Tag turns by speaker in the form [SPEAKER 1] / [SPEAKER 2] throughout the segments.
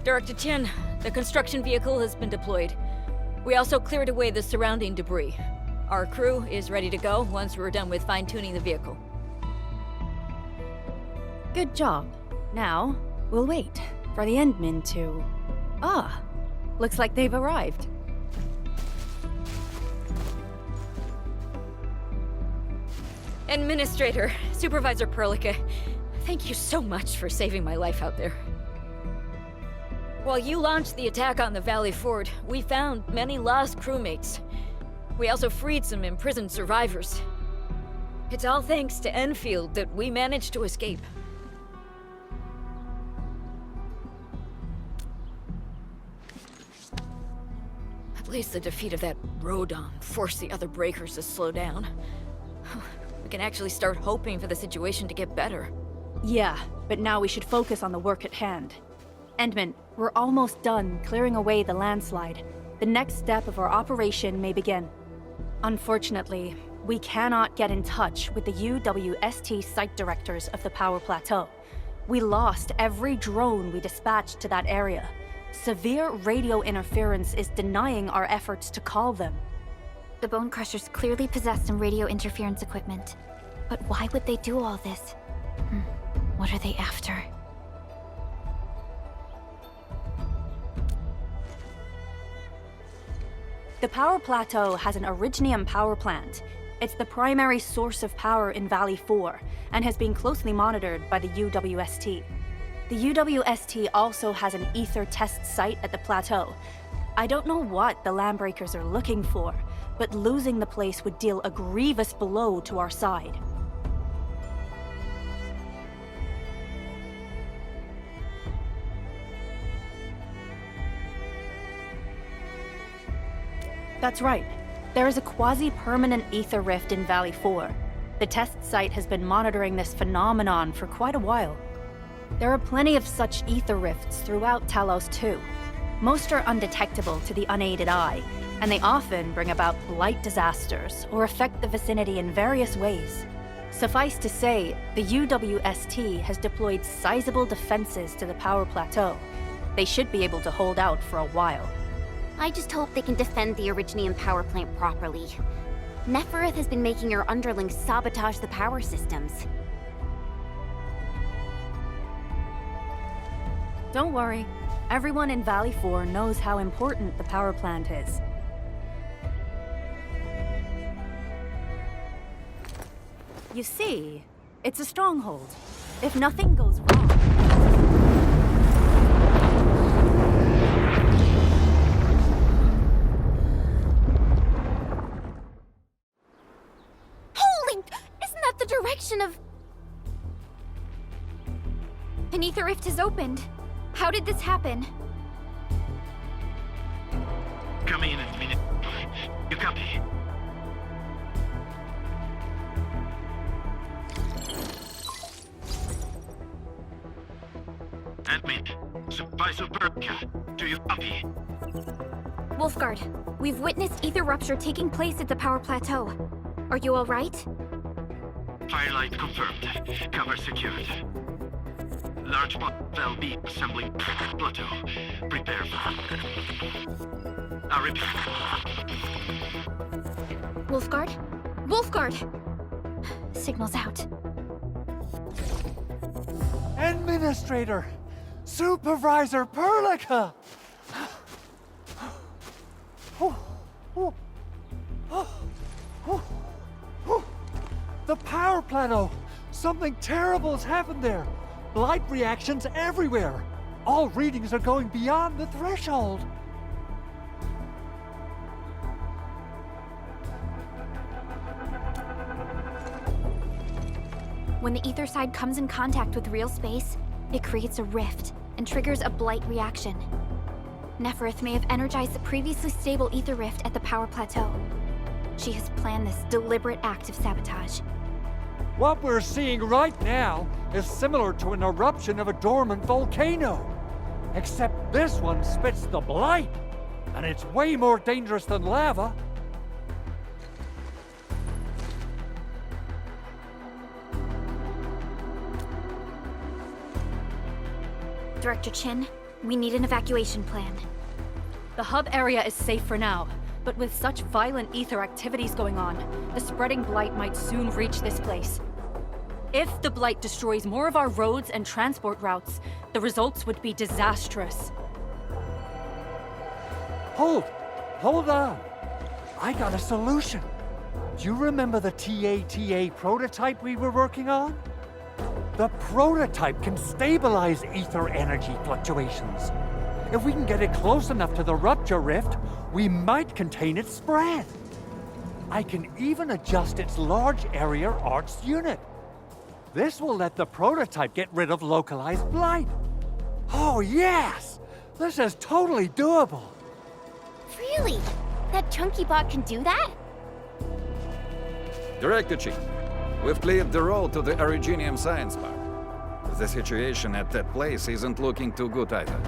[SPEAKER 1] Director Chin, the construction vehicle has been deployed. We also cleared away the surrounding debris. Our crew is ready to go once we're done with fine-tuning the vehicle.
[SPEAKER 2] Good job. Now, we'll wait for the Endmen to... Ah, looks like they've arrived.
[SPEAKER 1] Administrator, Supervisor Perlica, thank you so much for saving my life out there. While you launched the attack on the Valley Ford, we found many lost crewmates. We also freed some imprisoned survivors. It's all thanks to Enfield that we managed to escape. At least the defeat of that Rodon forced the other breakers to slow down. We can actually start hoping for the situation to get better.
[SPEAKER 2] Yeah, but now we should focus on the work at hand. Endman, we're almost done clearing away the landslide. The next step of our operation may begin. Unfortunately, we cannot get in touch with the UWST site directors of the Power Plateau. We lost every drone we dispatched to that area. Severe radio interference is denying our efforts to call them.
[SPEAKER 3] The Bone Crushers clearly possess some radio interference equipment. But why would they do all this? What are they after?
[SPEAKER 2] The Power Plateau has an Originium power plant. It's the primary source of power in Valley 4, and has been closely monitored by the UWST. The UWST also has an ether test site at the plateau. I don't know what the Landbreakers are looking for, but losing the place would deal a grievous blow to our side. That's right. There is a quasi-permanent ether rift in Valley 4. The test site has been monitoring this phenomenon for quite a while. There are plenty of such ether rifts throughout Talos too. Most are undetectable to the unaided eye, and they often bring about blight disasters or affect the vicinity in various ways. Suffice to say, the UWST has deployed sizable defenses to the Power Plateau. They should be able to hold out for a while.
[SPEAKER 3] I just hope they can defend the Originium power plant properly. Nefereth has been making her underlings sabotage the power systems.
[SPEAKER 2] Don't worry. Everyone in Valley 4 knows how important the power plant is. You see, it's a stronghold. If nothing goes wrong...
[SPEAKER 3] Of... An ether rift has opened. How did this happen?
[SPEAKER 4] Come in a minute. You copy? Admit. Supervisor Perlica, do you copy?
[SPEAKER 3] Wolfguard, we've witnessed ether rupture taking place at the Power Plateau. Are you all right?
[SPEAKER 4] Firelight confirmed. Cover secured. Large Bell B assembling plateau. Prepare for... I repeat.
[SPEAKER 3] Wolfguard? Wolfguard! Signal's out.
[SPEAKER 5] Administrator! Supervisor Perlica! The power plateau! Something terrible has happened there! Blight reactions everywhere! All readings are going beyond the threshold!
[SPEAKER 3] When the ether side comes in contact with real space, it creates a rift and triggers a blight reaction. Nefereth may have energized the previously stable ether rift at the power plateau. She has planned this deliberate act of sabotage.
[SPEAKER 5] What we're seeing right now is similar to an eruption of a dormant volcano. Except this one spits the blight, and it's way more dangerous than lava.
[SPEAKER 3] Director Chin, We need an evacuation plan.
[SPEAKER 2] The hub area is safe for now, but with such violent ether activities going on, the spreading blight might soon reach this place. If the blight destroys more of our roads and transport routes, the results would be disastrous.
[SPEAKER 5] Hold on. I got a solution. Do you remember the TATA prototype we were working on? The prototype can stabilize ether energy fluctuations. If we can get it close enough to the rupture rift, we might contain its spread. I can even adjust its large area arcs unit. This will let the prototype get rid of localized blight. Oh yes! This is totally doable.
[SPEAKER 3] Really? That chunky bot can do that?
[SPEAKER 6] Director Chief, we've cleared the road to the Originium Science Park. The situation at that place isn't looking too good either.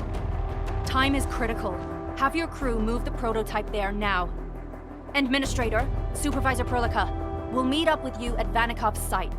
[SPEAKER 2] Time is critical. Have your crew move the prototype there now. Administrator, Supervisor Perlica, we'll meet up with you at Vanikov's site.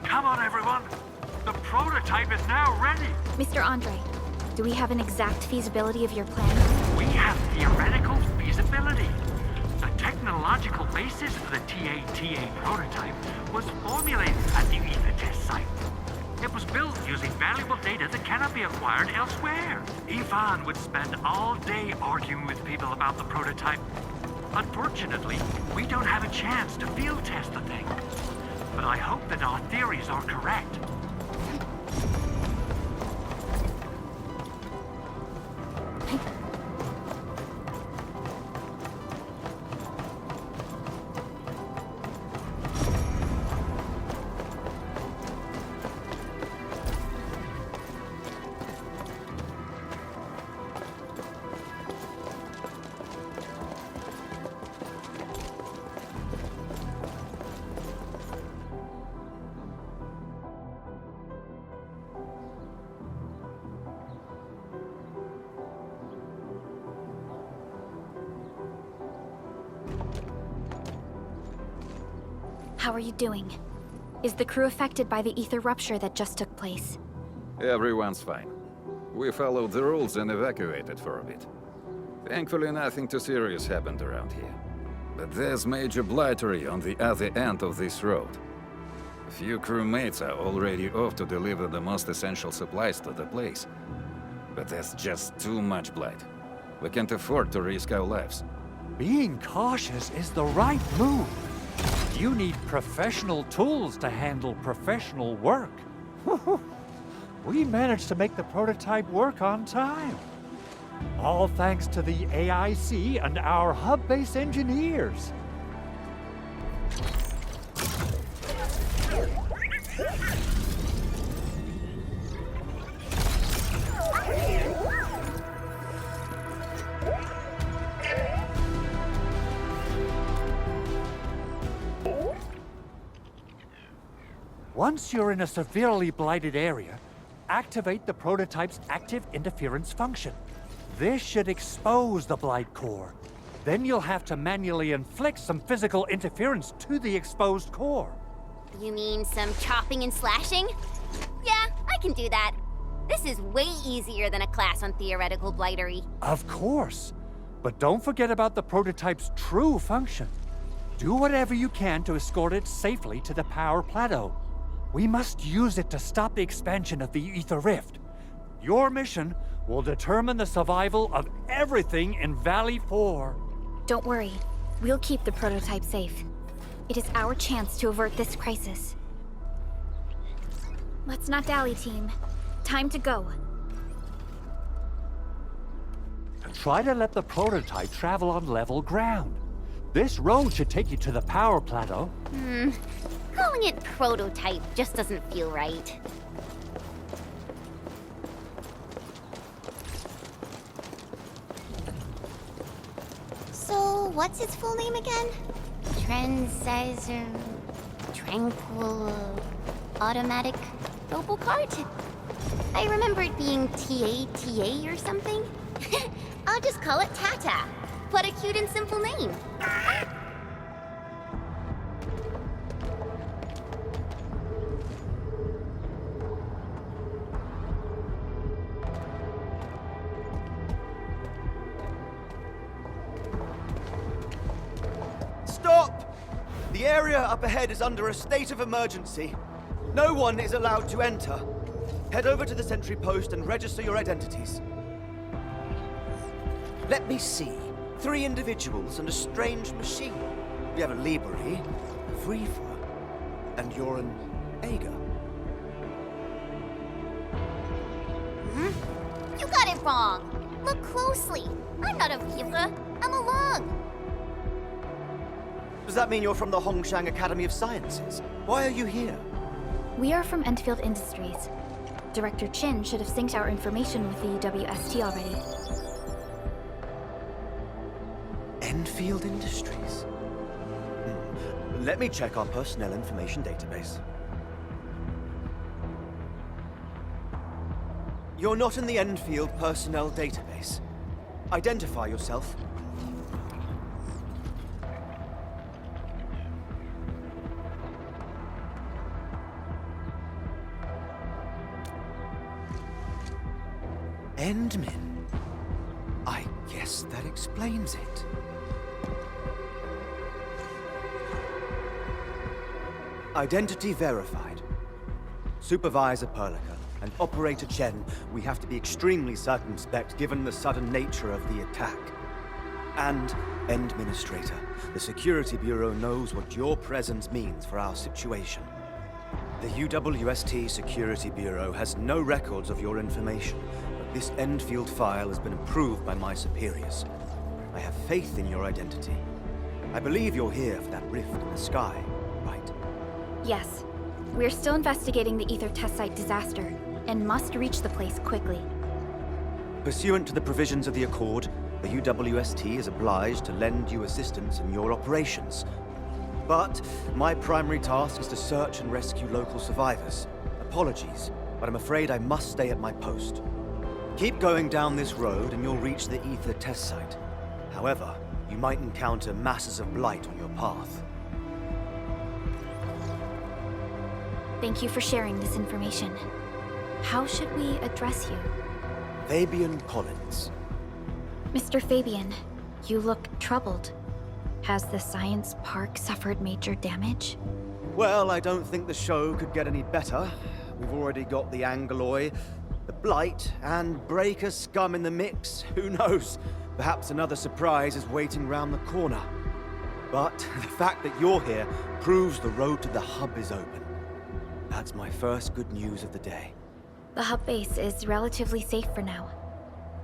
[SPEAKER 4] Come on, everyone. The prototype is now ready.
[SPEAKER 3] Mr. Andre, do we have an exact feasibility of your plan?
[SPEAKER 4] We have theoretical feasibility. The technological basis for the TATA prototype was formulated at the ether test site. It was built using valuable data that cannot be acquired elsewhere. Ivan would spend all day arguing with people about the prototype. Unfortunately, we don't have a chance to field test the thing. But I hope that our theories are correct.
[SPEAKER 3] How are you doing? Is the crew affected by the ether rupture that just took place?
[SPEAKER 6] Everyone's fine. We followed the rules and evacuated for a bit. Thankfully, nothing too serious happened around here. But there's major blightery on the other end of this road. A few crewmates are already off to deliver the most essential supplies to the place. But there's just too much blight. We can't afford to risk our lives.
[SPEAKER 5] Being cautious is the right move. You need professional tools to handle professional work. We managed to make the prototype work on time. All thanks to the AIC and our hub-base engineers. Once you're in a severely blighted area, activate the prototype's active interference function. This should expose the blight core. Then you'll have to manually inflict some physical interference to the exposed core.
[SPEAKER 7] You mean some chopping and slashing? Yeah, I can do that. This is way easier than a class on theoretical blightery.
[SPEAKER 5] Of course. But don't forget about the prototype's true function. Do whatever you can to escort it safely to the power plateau. We must use it to stop the expansion of the Ether Rift. Your mission will determine the survival of everything in Valley 4.
[SPEAKER 3] Don't worry. We'll keep the prototype safe. It is our chance to avert this crisis. Let's not dally, team. Time to go.
[SPEAKER 5] Try to let the prototype travel on level ground. This road should take you to the power plateau.
[SPEAKER 7] Calling it prototype just doesn't feel right. So, what's its full name again? Tranquil... Automatic... Mobile Cart? I remember it being TATA or something. I'll just call it Tata. What a cute and simple name.
[SPEAKER 8] Stop! The area up ahead is under a state of emergency. No one is allowed to enter. Head over to the sentry post and register your identities. Let me see. 3 individuals and a strange machine. We have a Liberi, a Vrifa, and you're an Ager.
[SPEAKER 7] You got it wrong. Look closely. I'm not a Vrifa. I'm a Lung.
[SPEAKER 8] Does that mean you're from the Hongshang Academy of Sciences? Why are you here?
[SPEAKER 3] We are from Endfield Industries. Director Chin should have synced our information with the UWST already.
[SPEAKER 8] Endfield Industries? Let me check our personnel information database. You're not in the Endfield personnel database. Identify yourself. Endmin? I guess that explains it. Identity verified. Supervisor Perlica and Operator Chen, we have to be extremely circumspect given the sudden nature of the attack. And Administrator, the Security Bureau knows what your presence means for our situation. The UWST Security Bureau has no records of your information, but this Endfield file has been approved by my superiors. I have faith in your identity. I believe you're here for that rift in the sky, right?
[SPEAKER 3] Yes. We're still investigating the Ether test site disaster, and must reach the place quickly.
[SPEAKER 8] Pursuant to the provisions of the Accord, the UWST is obliged to lend you assistance in your operations. But my primary task is to search and rescue local survivors. Apologies, but I'm afraid I must stay at my post. Keep going down this road and you'll reach the Ether test site. However, you might encounter masses of blight on your path.
[SPEAKER 3] Thank you for sharing this information. How should we address you?
[SPEAKER 8] Fabian Collins.
[SPEAKER 3] Mr. Fabian, you look troubled. Has the science park suffered major damage?
[SPEAKER 8] Well, I don't think the show could get any better. We've already got the Angeloi, the Blight, and Breaker scum in the mix. Who knows? Perhaps another surprise is waiting round the corner. But the fact that you're here proves the road to the hub is open. That's my first good news of the day.
[SPEAKER 3] The hub base is relatively safe for now.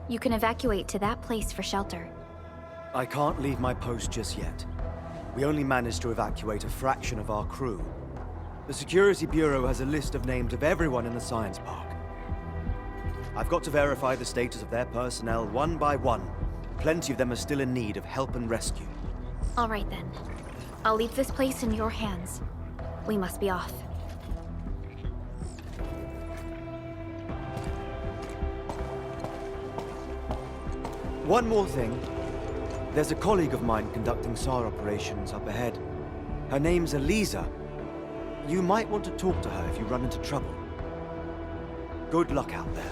[SPEAKER 3] You can evacuate to that place for shelter.
[SPEAKER 8] I can't leave my post just yet. We only managed to evacuate a fraction of our crew. The Security Bureau has a list of names of everyone in the science park. I've got to verify the status of their personnel one by one. Plenty of them are still in need of help and rescue.
[SPEAKER 3] All right then. I'll leave this place in your hands. We must be off.
[SPEAKER 8] One more thing. There's a colleague of mine conducting SAR operations up ahead. Her name's Eliza. You might want to talk to her if you run into trouble. Good luck out there.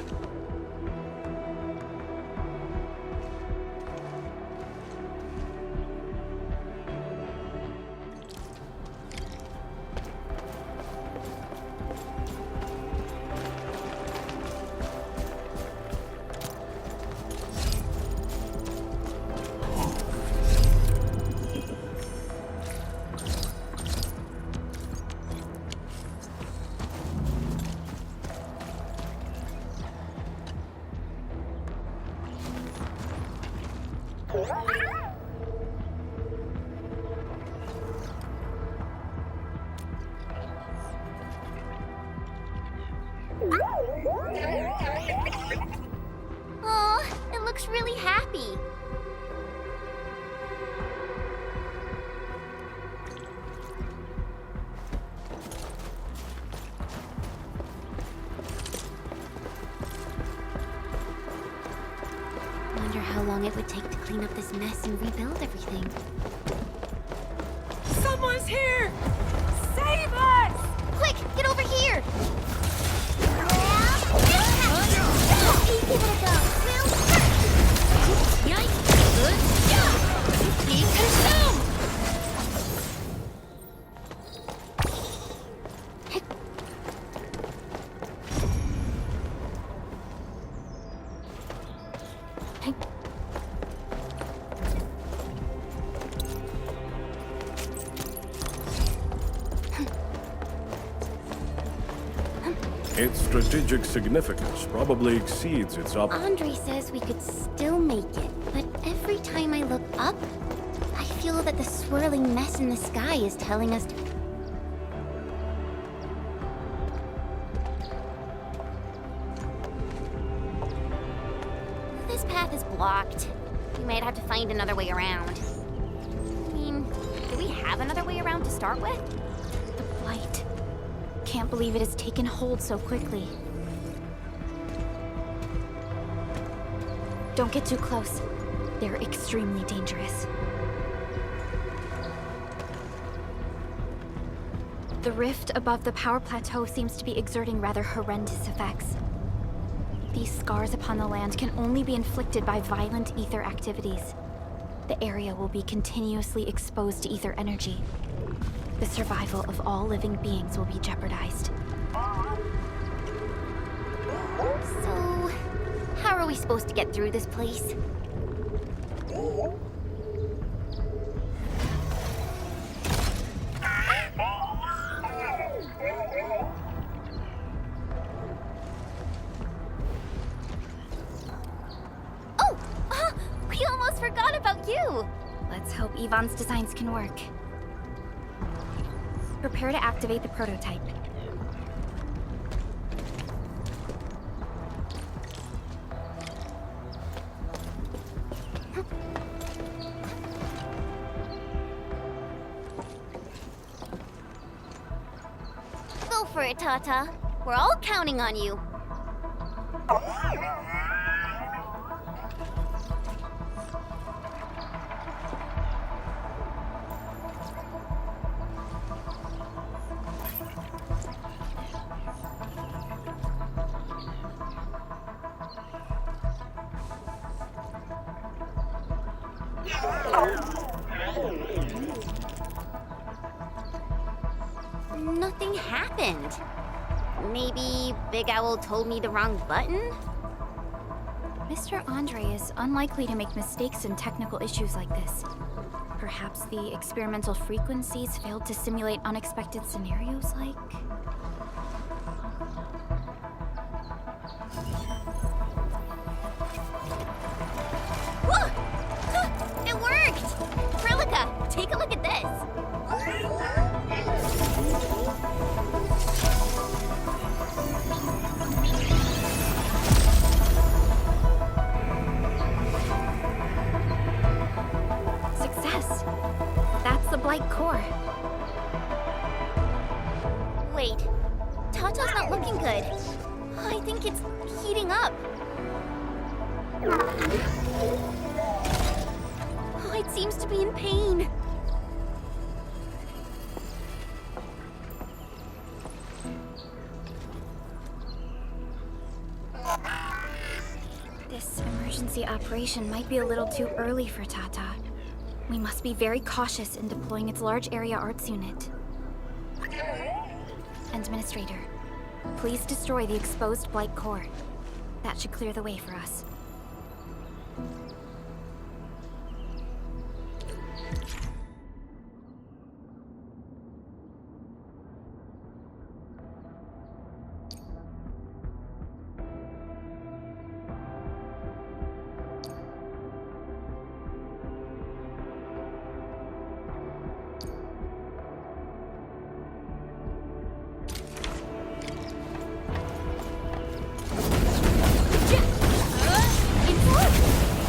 [SPEAKER 7] Aw, it looks really happy. Wonder how long it would take to clean up this mess and rebuild everything.
[SPEAKER 1] Someone's here! Save us!
[SPEAKER 7] Quick, get over here! Give it a go.
[SPEAKER 1] Be consumed!
[SPEAKER 9] Its strategic significance probably exceeds its
[SPEAKER 7] Andre says we could still make it, but every time I look up, I feel that the swirling mess in the sky is telling us to... This path is blocked. We might have to find another way around. I mean, do we have another way around to start with?
[SPEAKER 3] The blight. Can't believe it has taken hold so quickly. Don't get too close. They're extremely dangerous. The rift above the power plateau seems to be exerting rather horrendous effects. These scars upon the land can only be inflicted by violent ether activities. The area will be continuously exposed to ether energy. The survival of all living beings will be jeopardized.
[SPEAKER 7] So, how are we supposed to get through this place? Oh! We almost forgot about you!
[SPEAKER 3] Let's hope Yvonne's designs can work. Prepare to activate the prototype.
[SPEAKER 7] Go for it, Tata. We're all counting on you. Nothing happened. Maybe Big Owl told me the wrong button?
[SPEAKER 3] Mr. Andre is unlikely to make mistakes in technical issues like this. Perhaps the experimental frequencies failed to simulate unexpected scenarios like...
[SPEAKER 7] Whoa! It worked! Trillica, take a look at this! looking good. I think it's heating up. Oh, it seems to be in pain. This emergency operation might be a little too early for Tata. We must be very cautious in deploying its large area arts unit. Administrator, please destroy the exposed Blight core. That should clear the way for us.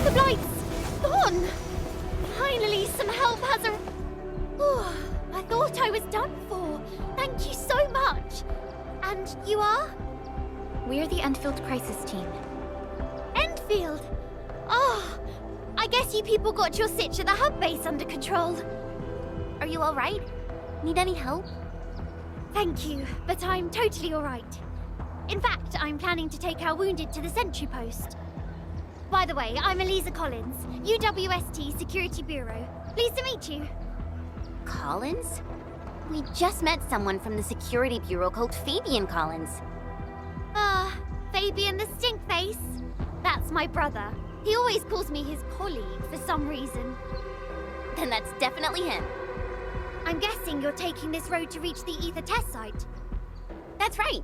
[SPEAKER 7] The Blight's gone! Finally, some help has arrived. I thought I was done for. Thank you so much. And you are? We're the Endfield Crisis Team. Endfield? Oh, I guess you people got your sitch at the hub base under control. Are you alright? Need any help? Thank you, but I'm totally alright. In fact, I'm planning to take our wounded to the sentry post. By the way, I'm Eliza Collins, UWST Security Bureau. Pleased to meet you. Collins? We just met someone from the Security Bureau called Fabian Collins. Fabian the Stinkface? That's my brother. He always calls me his colleague for some reason. Then that's definitely him. I'm guessing you're taking this road to reach the Ether test site. That's right.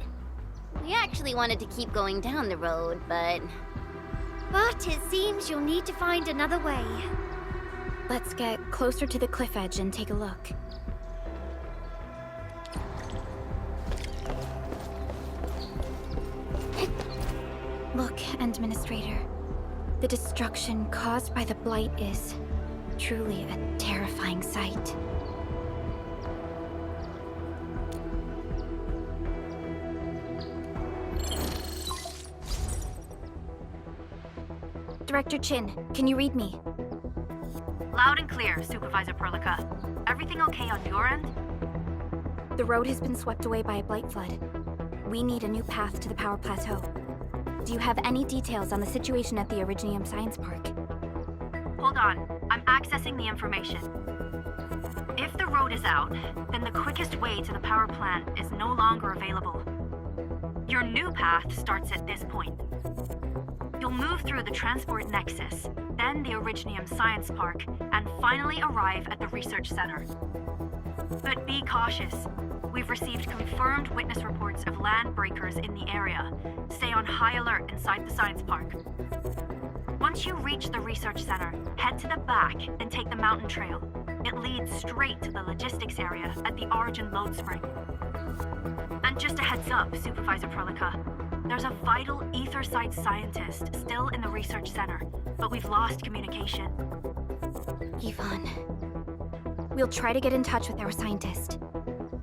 [SPEAKER 7] We actually wanted to keep going down the road, but it seems you'll need to find another way. Let's get closer to the cliff edge and take a look. Look, Administrator. The destruction caused by the Blight is truly a terrifying sight. Director Chin, can you read me?
[SPEAKER 2] Loud and clear, Supervisor Perlica. Everything okay on your end?
[SPEAKER 3] The road has been swept away by a Blight flood. We need a new path to the power plateau. Do you have any details on the situation at the Originium Science Park?
[SPEAKER 2] Hold on, I'm accessing the information. If the road is out, then the quickest way to the power plant is no longer available. Your new path starts at this point. You'll move through the Transport Nexus, then the Originium Science Park, and finally arrive at the Research Center. But be cautious. We've received confirmed witness reports of land breakers in the area. Stay on high alert inside the Science Park. Once you reach the Research Center, head to the back and take the mountain trail. It leads straight to the logistics area at the Origin Load Spring. And just a heads up, Supervisor Perlica. There's a vital ether site scientist still in the Research Center, but we've lost communication.
[SPEAKER 3] Yvonne. We'll try to get in touch with our scientist.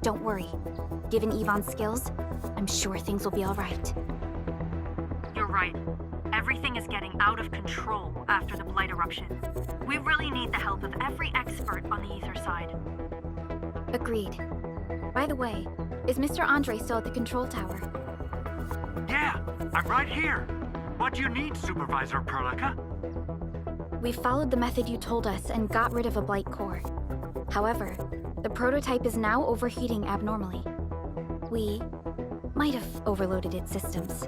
[SPEAKER 3] Don't worry. Given Yvonne's skills, I'm sure things will be all right.
[SPEAKER 2] You're right. Everything is getting out of control after the Blight eruption. We really need the help of every expert on the ether side.
[SPEAKER 3] Agreed. By the way, is Mr. Andre still at the control tower?
[SPEAKER 4] Yeah, I'm right here. What do you need, Supervisor Perlica?
[SPEAKER 3] We followed the method you told us and got rid of a Blight core. However, the prototype is now overheating abnormally. We might have overloaded its systems.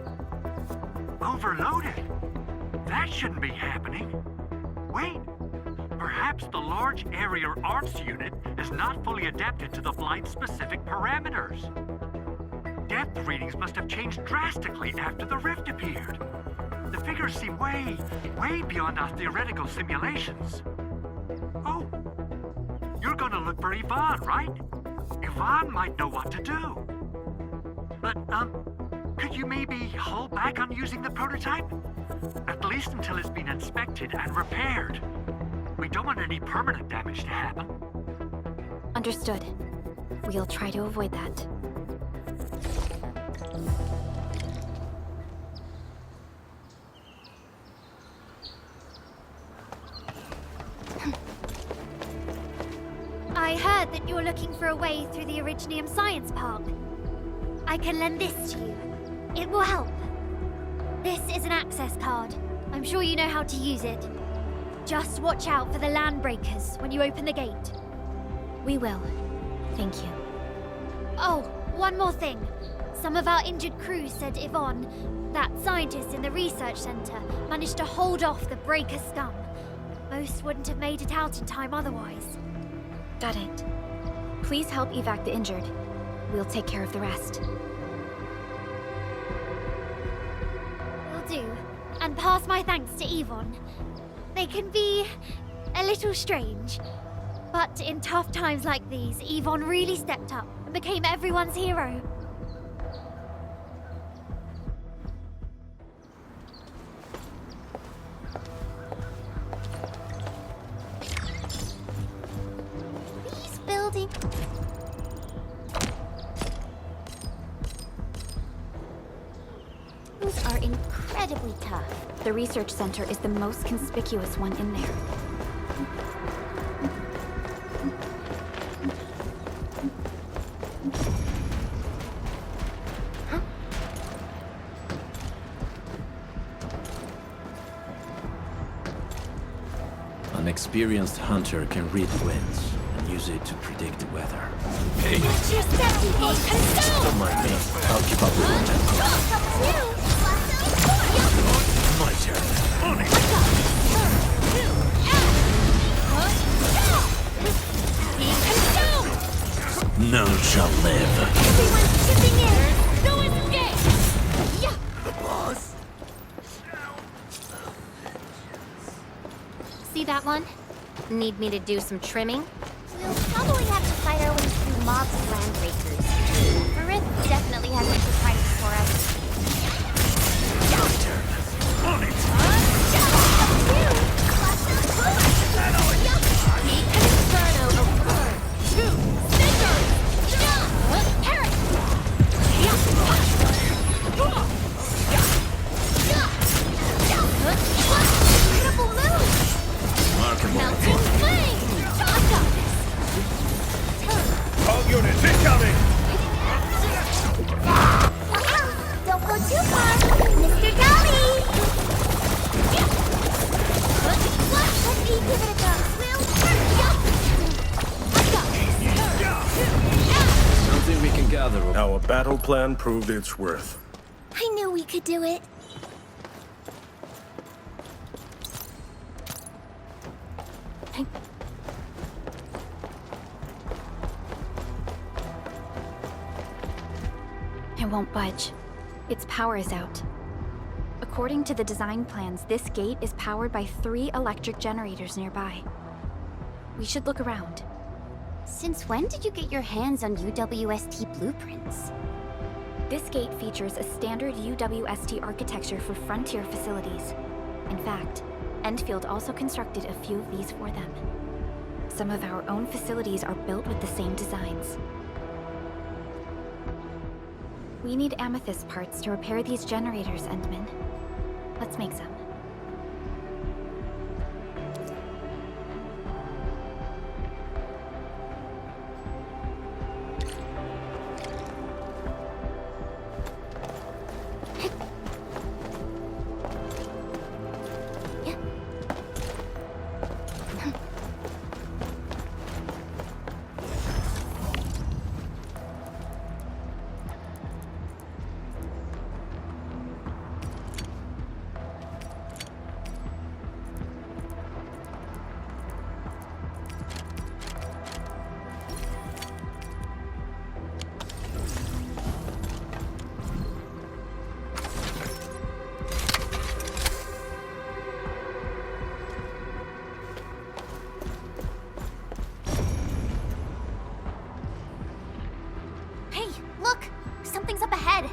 [SPEAKER 4] Overloaded? That shouldn't be happening. Wait, perhaps the large area arts unit is not fully adapted to the Blight's specific parameters. Depth readings must have changed drastically after the rift appeared. The figures seem way beyond our theoretical simulations. Oh, you're gonna look for Yvonne, right? Yvonne might know what to do. But, could you maybe hold back on using the prototype? At least until it's been inspected and repaired. We don't want any permanent damage to happen.
[SPEAKER 3] Understood. We'll try to avoid that.
[SPEAKER 10] said that you're looking for a way through the Originium Science Park. I can lend this to you. It will help. This is an access card. I'm sure you know how to use it. Just watch out for the land breakers when you open the gate.
[SPEAKER 3] We will. Thank you.
[SPEAKER 10] Oh, one more thing. Some of our injured crew said Yvonne, that scientist in the research center, managed to hold off the breaker scum. Most wouldn't have made it out in time otherwise.
[SPEAKER 3] Got it. Please help evac the injured. We'll take care of the rest.
[SPEAKER 10] Will do. And pass my thanks to Yvonne. They can be a little strange. But in tough times like these, Yvonne really stepped up and became everyone's hero.
[SPEAKER 7] These buildings... These are incredibly tough.
[SPEAKER 3] The research center is the most conspicuous one in there.
[SPEAKER 11] An experienced hunter can read the winds and use it to predict the weather. Hey! Don't mind me. I'll keep up with the tempo. My turn. On it! None shall live.
[SPEAKER 10] Everyone's chipping in! No escape! Yeah!
[SPEAKER 11] The boss?
[SPEAKER 7] See that one? Need me to do some trimming? We'll probably have to fight our way through mobs of land breakers. Farith definitely has some surprises for us.
[SPEAKER 11] My turn. On it!
[SPEAKER 10] Inferno of burn!
[SPEAKER 11] Remarkable.
[SPEAKER 9] All units incoming!
[SPEAKER 7] Don't go too far, Mr. Dolly! Let me give it a go.
[SPEAKER 11] Something we can gather.
[SPEAKER 9] Our battle plan proved its worth.
[SPEAKER 7] I knew we could do it.
[SPEAKER 3] It won't budge. Its power is out. According to the design plans, this gate is powered by 3 electric generators nearby. We should look around.
[SPEAKER 7] Since when did you get your hands on UWST blueprints?
[SPEAKER 3] This gate features a standard UWST architecture for frontier facilities. In fact, Endfield also constructed a few of these for them. Some of our own facilities are built with the same designs. We need amethyst parts to repair these generators, Endman. Let's make some.
[SPEAKER 7] Something's up ahead.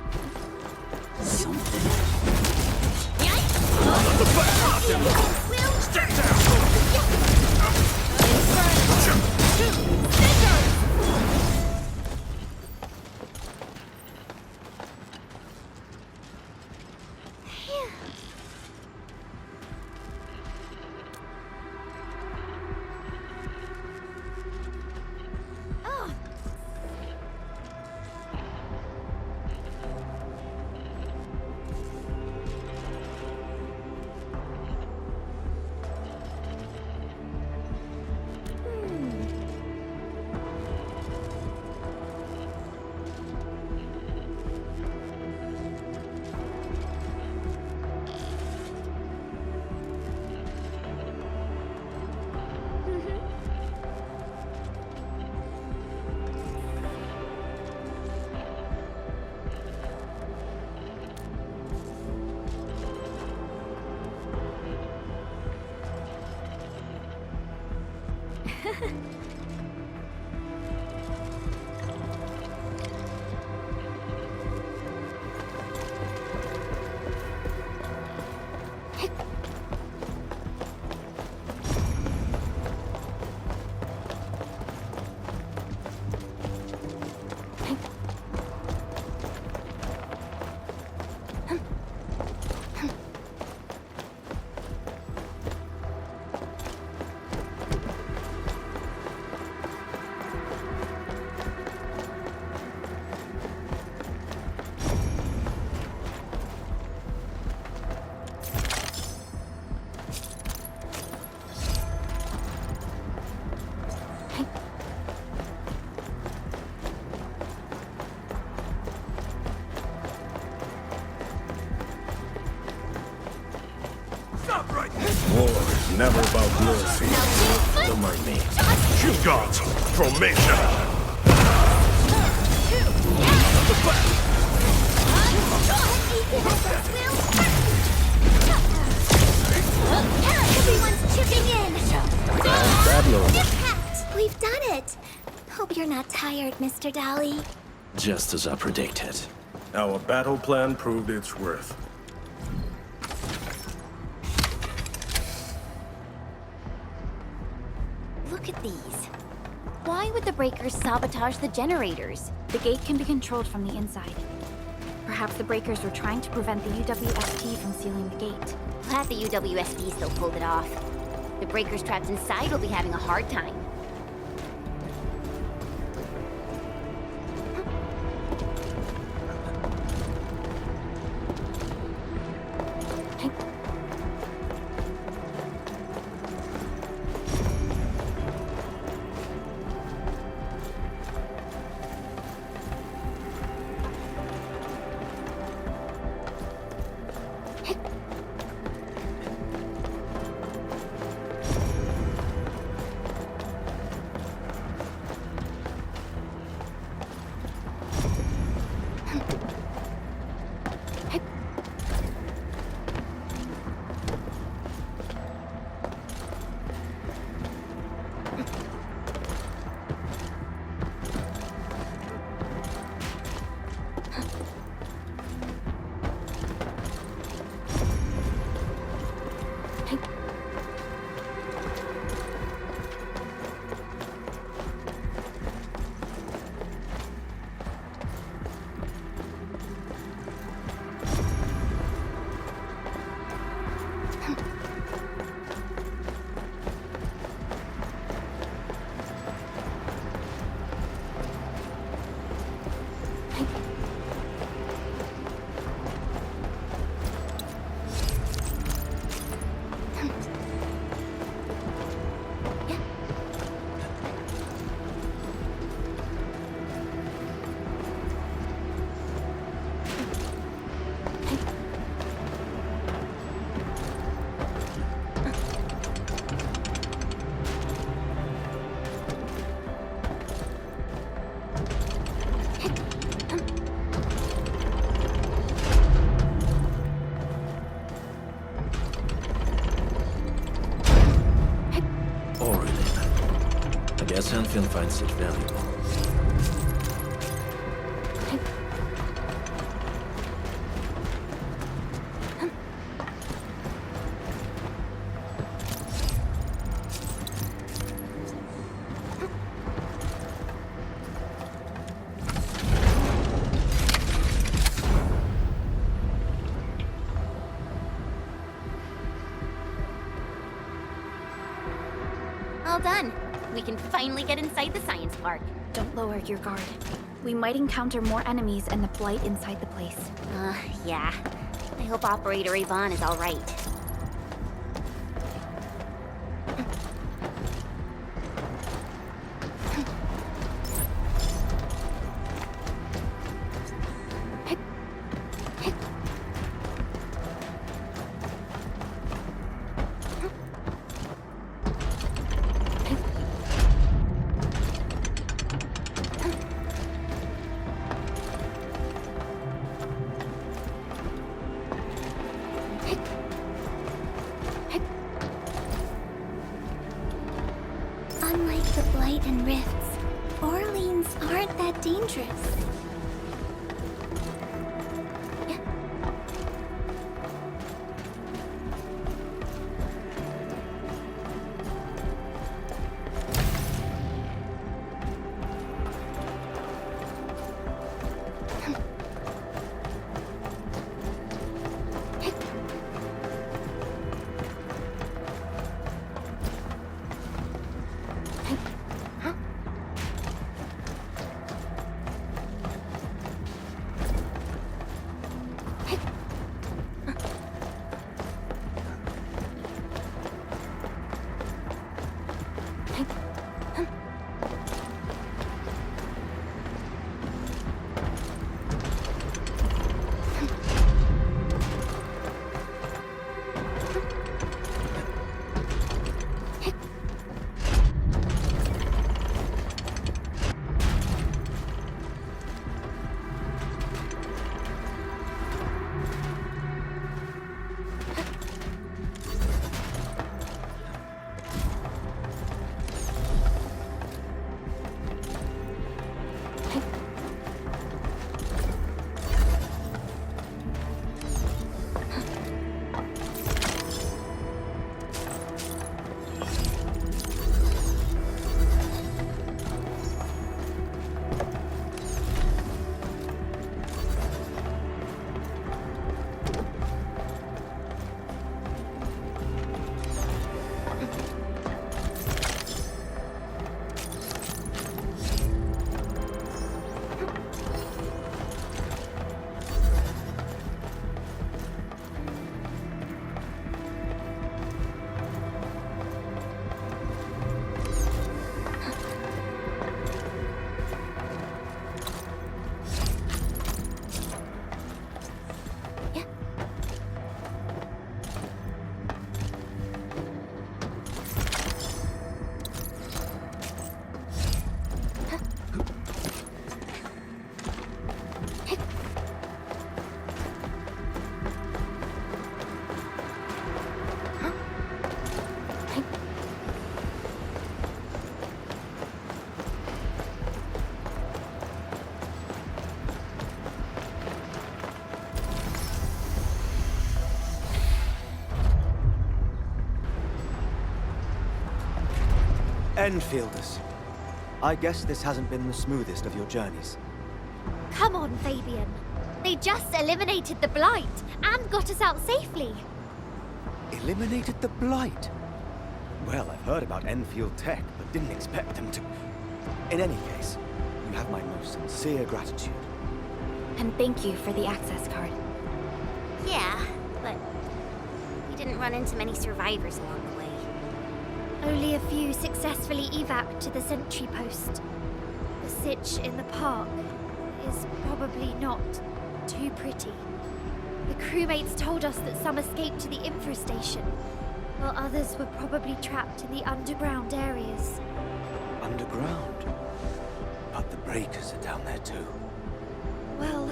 [SPEAKER 9] War is never about mercy.
[SPEAKER 11] Don't mind me.
[SPEAKER 9] Shield guards, formation!
[SPEAKER 7] Everyone's chipping in!
[SPEAKER 11] Bad load.
[SPEAKER 7] We've done it! Hope you're not tired, Mr. Dolly.
[SPEAKER 11] Just as I predicted.
[SPEAKER 9] Our battle plan proved its worth.
[SPEAKER 7] Look at these. Why would the breakers sabotage the generators?
[SPEAKER 3] The gate can be controlled from the inside. Perhaps the breakers were trying to prevent the UWSP from sealing the gate.
[SPEAKER 7] Glad the UWSP still pulled it off. The breakers trapped inside will be having a hard time.
[SPEAKER 11] Guess Endfield finds it valuable.
[SPEAKER 7] All done. We can finally get inside the science park.
[SPEAKER 3] Don't lower your guard. We might encounter more enemies and the blight inside the place.
[SPEAKER 7] Yeah. I hope Operator Yvonne is all right.
[SPEAKER 10] dangerous.
[SPEAKER 8] Enfielders. I guess this hasn't been the smoothest of your journeys.
[SPEAKER 10] Come on, Fabian. They just eliminated the Blight and got us out safely.
[SPEAKER 8] Eliminated the Blight? Well, I've heard about Enfield tech, but didn't expect them to... In any case, you have my most sincere gratitude.
[SPEAKER 3] And thank you for the access card.
[SPEAKER 7] Yeah, but we didn't run into many survivors along the way.
[SPEAKER 10] Only a few successfully evac'd to the sentry post. The sitch in the park is probably not too pretty. The crewmates told us that some escaped to the infrastation, while others were probably trapped in the underground areas.
[SPEAKER 8] Underground? But the breakers are down there too.
[SPEAKER 10] Well,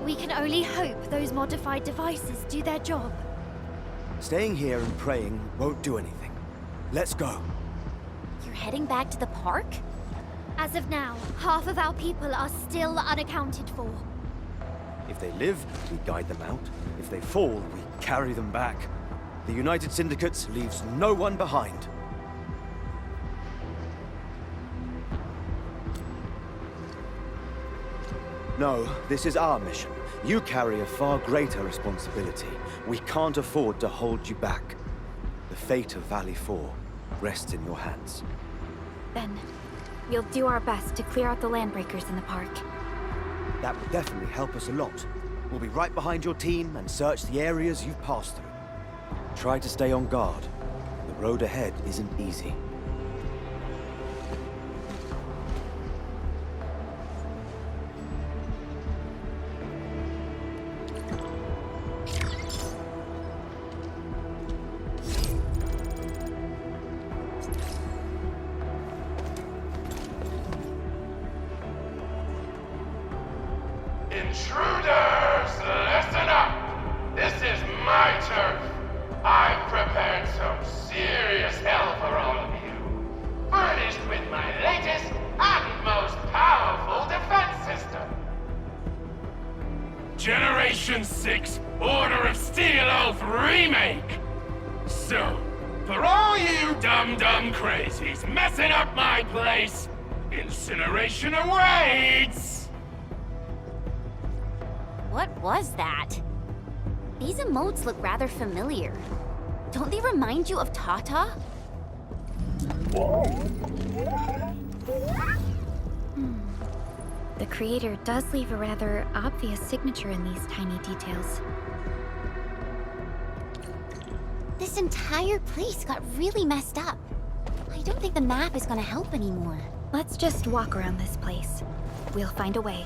[SPEAKER 10] we can only hope those modified devices do their job.
[SPEAKER 8] Staying here and praying won't do anything. Let's go.
[SPEAKER 7] You're heading back to the park?
[SPEAKER 10] As of now, half of our people are still unaccounted for.
[SPEAKER 8] If they live, we guide them out. If they fall, we carry them back. The United Syndicates leaves no one behind. No, this is our mission. You carry a far greater responsibility. We can't afford to hold you back. The fate of Valley 4 rests in your hands.
[SPEAKER 3] Then, we'll do our best to clear out the landbreakers in the park.
[SPEAKER 8] That would definitely help us a lot. We'll be right behind your team and search the areas you've passed through. Try to stay on guard. The road ahead isn't easy.
[SPEAKER 12] Intruders, listen up! This is my turf. I've prepared some serious hell for all of you. Furnished with my latest and most powerful defense. Generation 6 Order of Steel Oath Remake! So, for all you dumb crazies messing up my place, incineration awaits!
[SPEAKER 7] What was that? These emotes look rather familiar. Don't they remind you of Tata?
[SPEAKER 3] The creator does leave a rather obvious signature in these tiny details.
[SPEAKER 7] This entire place got really messed up. I don't think the map is gonna help anymore.
[SPEAKER 3] Let's just walk around this place. We'll find a way.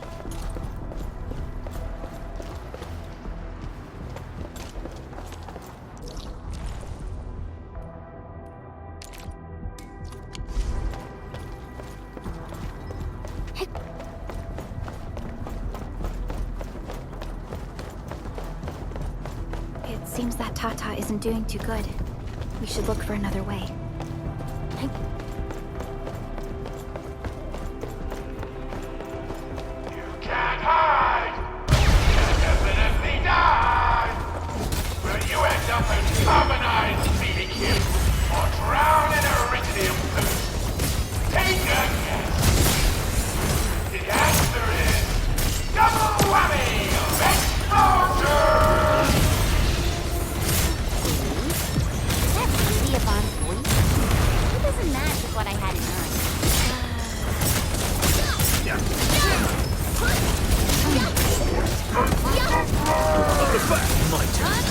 [SPEAKER 3] It seems that Tata isn't doing too good. We should look for another way.
[SPEAKER 12] Can't hide! You'll definitely die! Will you end up as carbonized BBQ or drown in iridium poop? Take a guess! The answer is double whammy of exposure!
[SPEAKER 7] Is that really Yvonne's voice? It doesn't match with what I had in mind.
[SPEAKER 11] My turn.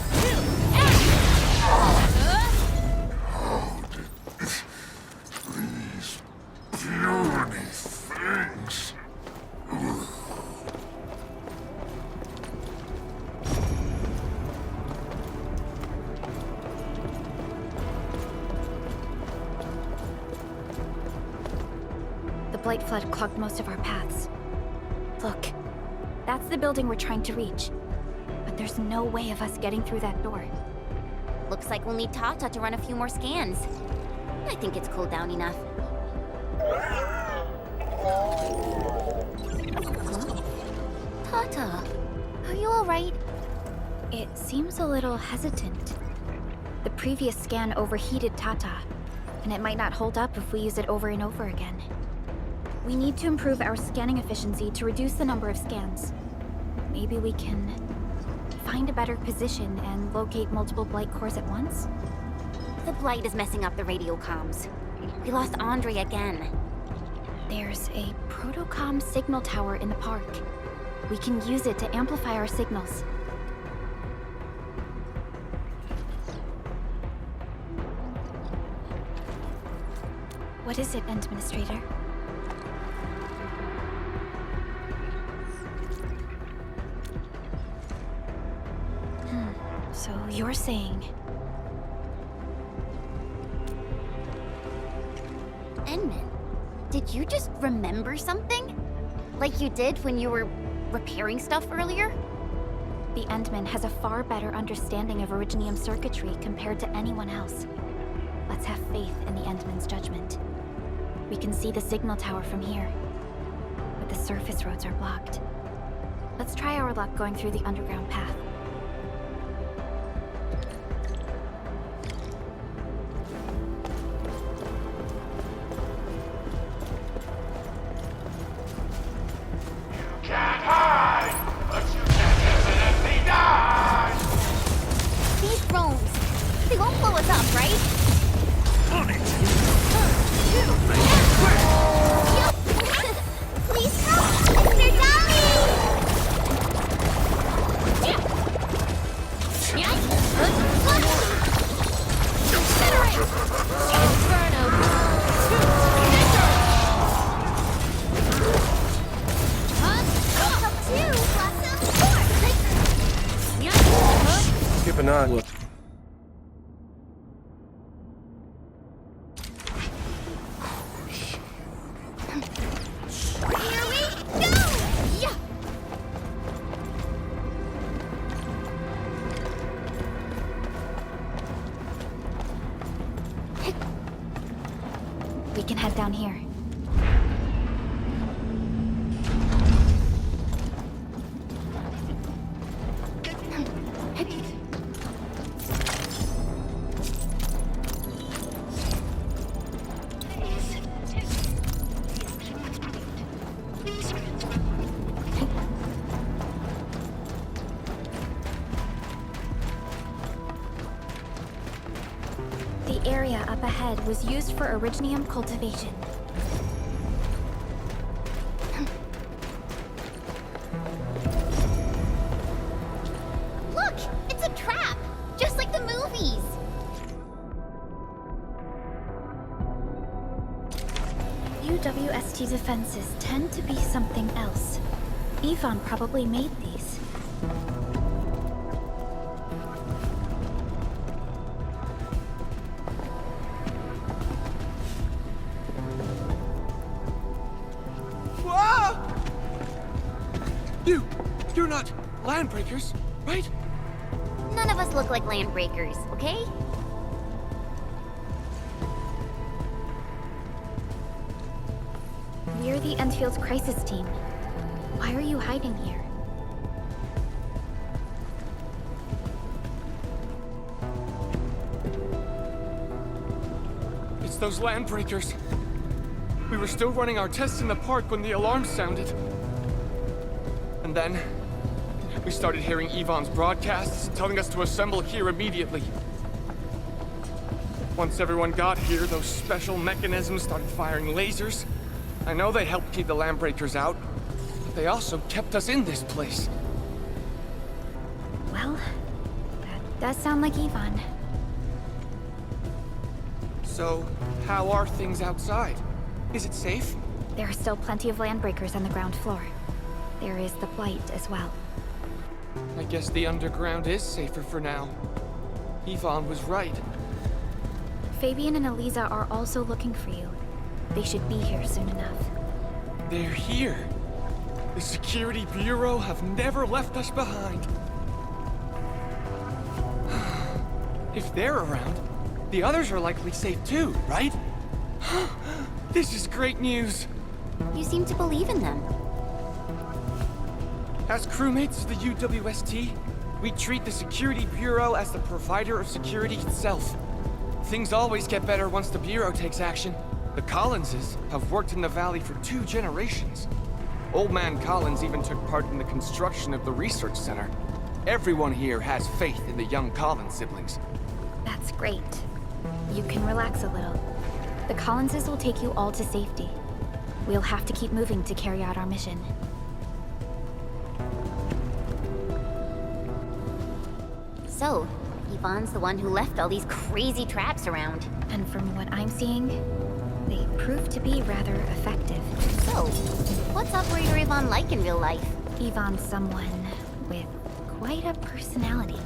[SPEAKER 9] Puny things.
[SPEAKER 3] The Blight Flood clogged most of our paths. Look, that's the building we're trying to reach. But there's no way of us getting through that door.
[SPEAKER 7] Looks like we'll need Tata to run a few more scans. I think it's cooled down enough. Tata, are you alright?
[SPEAKER 3] It seems a little hesitant. The previous scan overheated Tata, and it might not hold up if we use it over and over again. We need to improve our scanning efficiency to reduce the number of scans. Maybe we can find a better position and locate multiple Blight cores at once?
[SPEAKER 7] The Blight is messing up the radio comms. We lost Andre again.
[SPEAKER 3] There's a protocom signal tower in the park. We can use it to amplify our signals. What is it, Administrator? So you're saying...
[SPEAKER 7] Enman, did you just remember something? Like you did when you were repairing stuff earlier?
[SPEAKER 3] The Endman has a far better understanding of Originium circuitry compared to anyone else. Let's have faith in the Endman's judgment. We can see the signal tower from here, but the surface roads are blocked. Let's try our luck going through the underground path.
[SPEAKER 12] Can't hide, but you can definitely die!
[SPEAKER 7] These drones, they won't blow us up, right? Please help! They're dying!
[SPEAKER 9] Keep an eye.
[SPEAKER 7] Here we go! Yeah!
[SPEAKER 3] We can head down here. The area up ahead was used for Originium cultivation.
[SPEAKER 7] Look! It's a trap! Just like the movies!
[SPEAKER 3] UWST defenses tend to be something else. Yvonne probably made these.
[SPEAKER 13] You're not landbreakers, right?
[SPEAKER 7] None of us look like landbreakers, okay?
[SPEAKER 3] We're the Endfield's crisis team. Why are you hiding here?
[SPEAKER 13] It's those landbreakers. We were still running our tests in the park when the alarm sounded. And then, we started hearing Yvonne's broadcasts telling us to assemble here immediately. Once everyone got here, those special mechanisms started firing lasers. I know they helped keep the landbreakers out, but they also kept us in this place.
[SPEAKER 3] Well, that does sound like Yvonne.
[SPEAKER 13] So, how are things outside? Is it safe?
[SPEAKER 3] There are still plenty of landbreakers on the ground floor. There is the Blight as well.
[SPEAKER 13] I guess the underground is safer for now. Yvonne was right.
[SPEAKER 3] Fabian and Eliza are also looking for you. They should be here soon enough.
[SPEAKER 13] They're here. The Security Bureau have never left us behind. If they're around, the others are likely safe too, right? This is great news.
[SPEAKER 7] You seem to believe in them.
[SPEAKER 13] As crewmates of the UWST, we treat the Security Bureau as the provider of security itself. Things always get better once the Bureau takes action. The Collinses have worked in the Valley for 2 generations. Old Man Collins even took part in the construction of the research center. Everyone here has faith in the young Collins siblings.
[SPEAKER 3] That's great. You can relax a little. The Collinses will take you all to safety. We'll have to keep moving to carry out our mission.
[SPEAKER 7] So, Yvonne's the one who left all these crazy traps around.
[SPEAKER 3] And from what I'm seeing, they prove to be rather effective.
[SPEAKER 7] So, what's Operator Yvonne like in real life?
[SPEAKER 3] Yvonne's someone with quite a personality.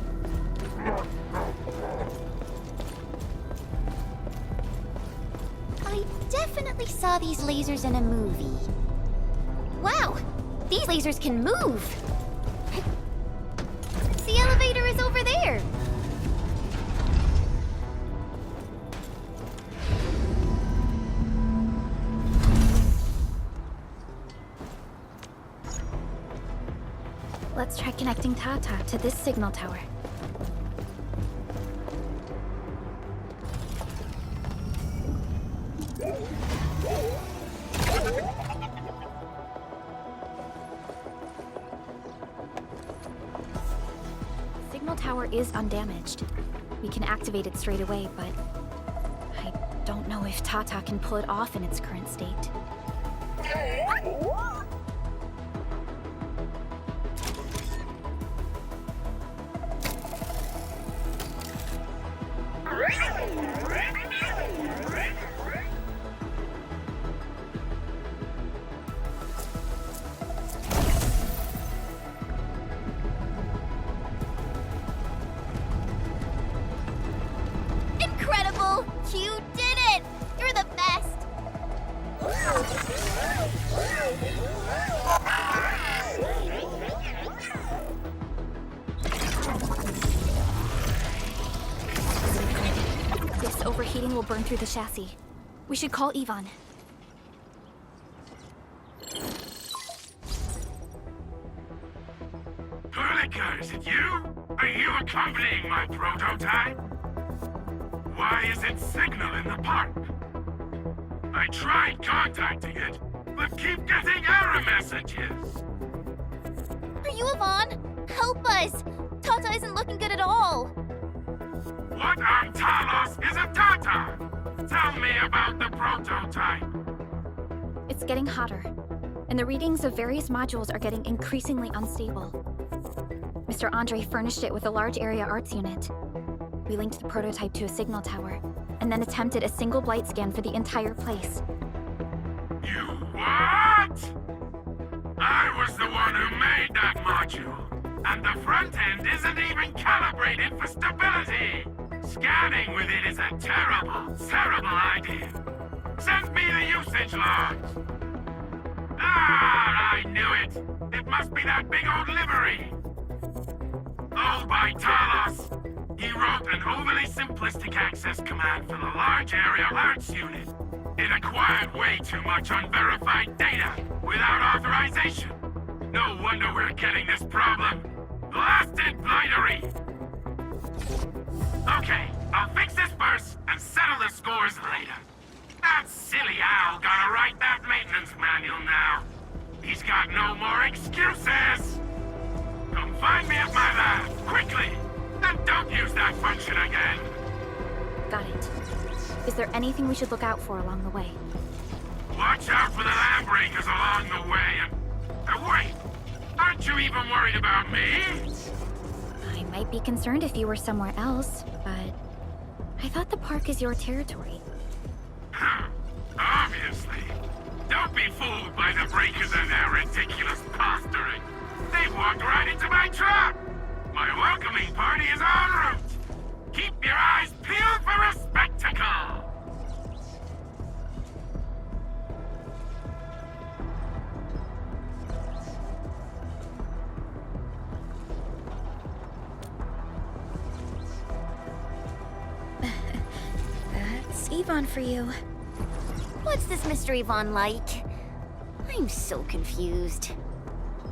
[SPEAKER 7] I definitely saw these lasers in a movie. Wow! These lasers can move! The elevator is over there!
[SPEAKER 3] Let's try connecting Tata to this signal tower. Signal tower is undamaged. We can activate it straight away, but I don't know if Tata can pull it off in its current state.
[SPEAKER 7] Incredible! You did it! You're the best!
[SPEAKER 3] This overheating will burn through the chassis. We should call Ivan.
[SPEAKER 12] Perlica, is it you? Are you accompanying my prototype? Why isn't signal in the park? I tried contacting it, but keep getting error messages.
[SPEAKER 7] Are you Ivan? Help us! Tata isn't looking good at all.
[SPEAKER 12] What on Talos is a Tata? Tell me about the prototype.
[SPEAKER 3] It's getting hotter, and the readings of various modules are getting increasingly unstable. Mr. Andre furnished it with a large area arts unit. We linked the prototype to a signal tower, and then attempted a single blight scan for the entire place.
[SPEAKER 12] You what? I was the one who made that module, and the front end isn't even calibrated for stability. Scanning with it is a terrible, terrible idea. Send me the usage logs. Ah, I knew it. It must be that big old livery. Owned by Talos. He wrote an overly simplistic access command for the large area arts unit. It acquired way too much unverified data without authorization. No wonder we're getting this problem. Blasted blightery! Okay, I'll fix this first and settle the scores later. That silly owl gotta write that maintenance manual now. He's got no more excuses! Come find me at my lab, quickly! And don't use that function again!
[SPEAKER 3] Got it. Is there anything we should look out for along the way?
[SPEAKER 12] Watch out for the land breakers along the way and... wait! Aren't you even worried about me?
[SPEAKER 3] I might be concerned if you were somewhere else, but... I thought the park is your territory.
[SPEAKER 12] Obviously. Don't be fooled by the breakers and their ridiculous posturing. They walked right into my trap! My welcoming party is en route! Keep your eyes peeled for a spectacle!
[SPEAKER 3] That's Ivan for you.
[SPEAKER 7] What's this Mr. Ivan like? I'm so confused.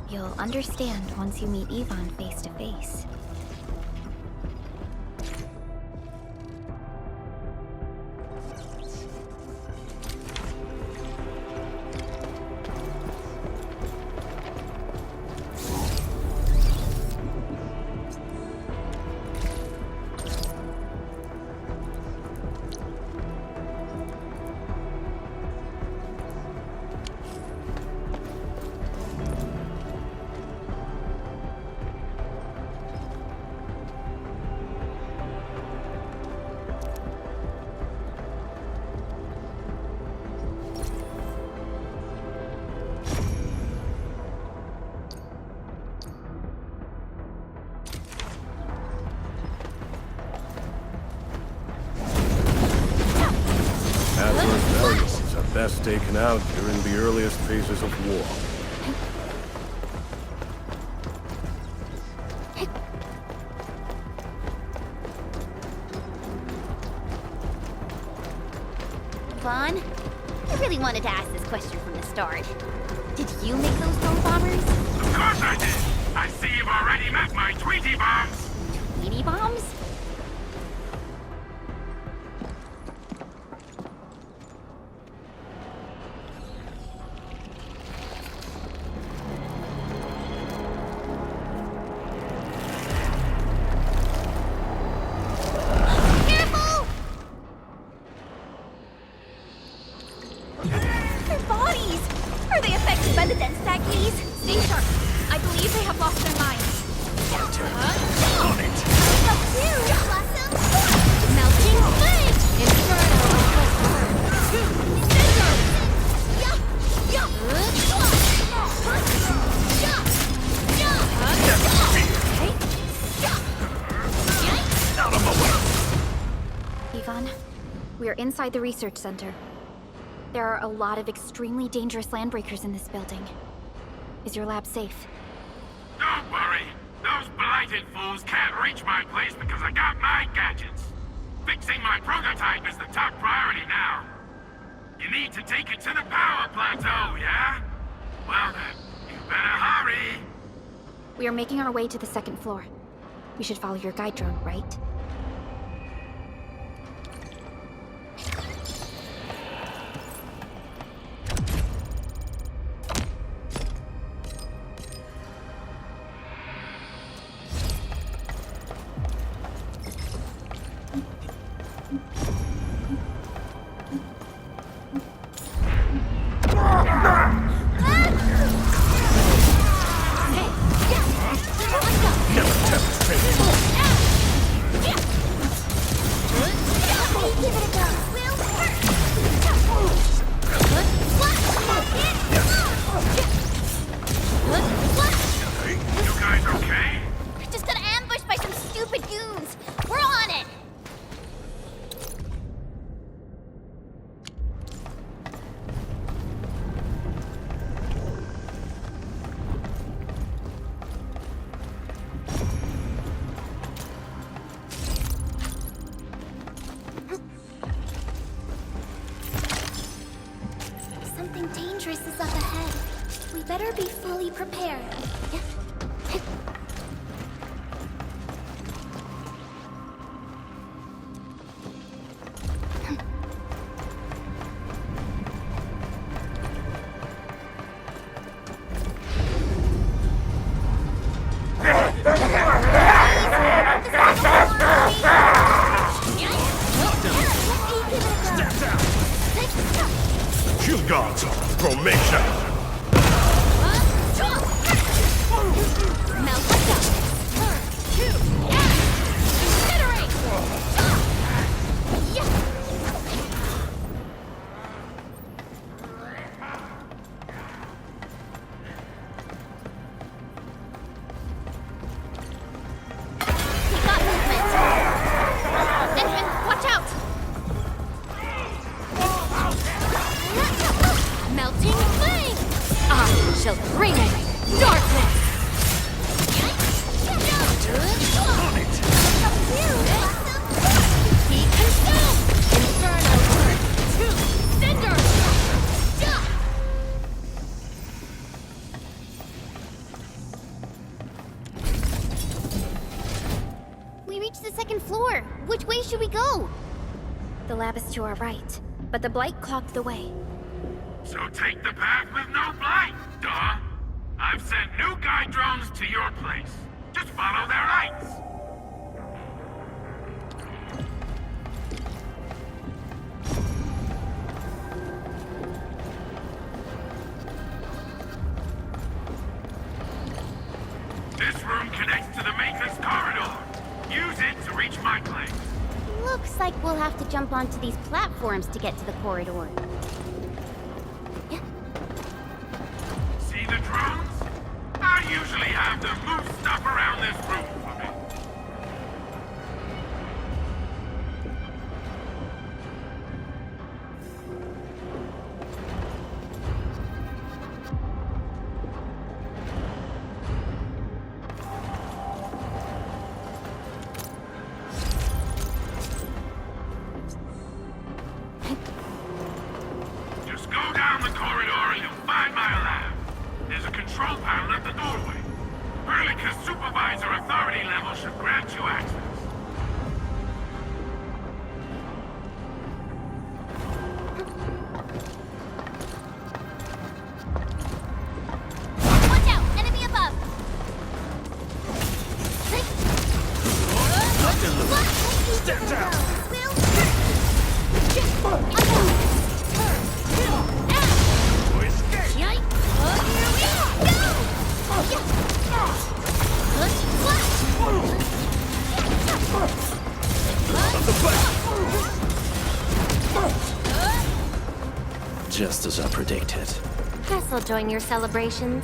[SPEAKER 3] You'll understand once you meet Ivan face to face.
[SPEAKER 9] Best taken out during the earliest phases of war.
[SPEAKER 7] Vaughn, I really wanted to ask this question from the start. Did you make those drone bombers?
[SPEAKER 12] Of course I did! I see you've already met my Tweety bombs!
[SPEAKER 7] Tweety bombs?
[SPEAKER 3] Inside the research center. There are a lot of extremely dangerous landbreakers in this building. Is your lab safe?
[SPEAKER 12] Don't worry. Those blighted fools can't reach my place because I got my gadgets. Fixing my prototype is the top priority now. You need to take it to the power plateau, yeah? Well then, you better hurry.
[SPEAKER 3] We are making our way to the second floor. We should follow your guide drone, right?
[SPEAKER 12] You guys okay?
[SPEAKER 7] Just got ambushed by some stupid goons. We're on it.
[SPEAKER 10] Something dangerous is up ahead. We better be fully prepared.
[SPEAKER 9] Shield guards, formation!
[SPEAKER 1] Shall bring it! Darkness! Be consumed! Inferno! Cinder!
[SPEAKER 7] We reached the second floor. Which way should we go?
[SPEAKER 3] The lab is to our right, but the blight clogged the way.
[SPEAKER 12] So take the path with no blight, duh. I've sent new guide drones to your place. Just follow their lights. This room connects to the Maker's corridor. Use it to reach my place.
[SPEAKER 7] Looks like we'll have to jump onto these platforms to get to the corridor.
[SPEAKER 12] See the drones? I usually have them move stuff around this room for me. Just go down the corridor and you'll find my lab. There's a control panel at the doorway. Perlica's supervisor authority level should grant you access.
[SPEAKER 7] Watch out! Enemy above!
[SPEAKER 9] Step down!
[SPEAKER 11] Just as I predicted.
[SPEAKER 7] Guess I'll join your celebrations.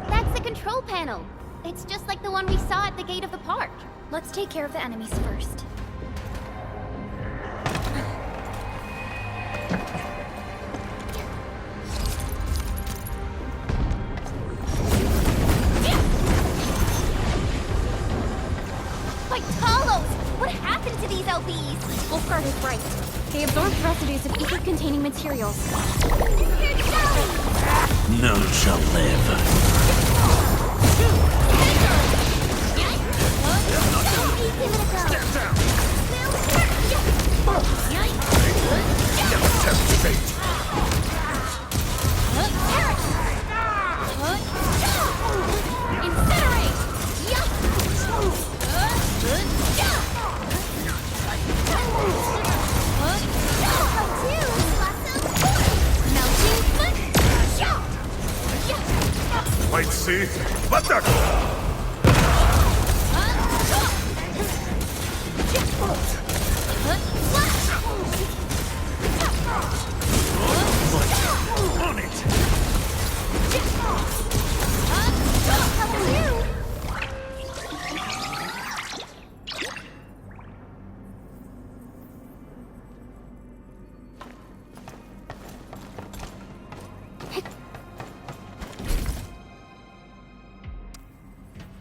[SPEAKER 7] That's the control panel. It's just like the one we saw at the gate of the park.
[SPEAKER 3] Let's take care of the enemies first. with right. They absorb residues of ether-containing materials.
[SPEAKER 11] None shall live.
[SPEAKER 9] Might see. What the?
[SPEAKER 12] On it!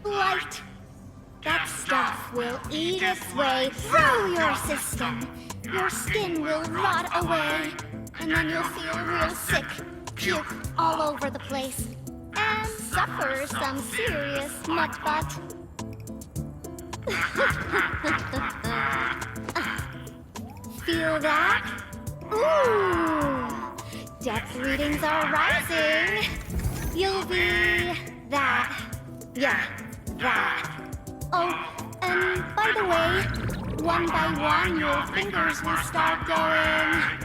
[SPEAKER 10] Light! That stuff will eat its way through your system. Your skin will rot away, and then you'll feel real sick, puke all over the place, and suffer some serious nut butt. Feel that? Ooh! Depth readings are rising. You'll be that. Yeah, that. Oh, and by the way, one by one your fingers will start going.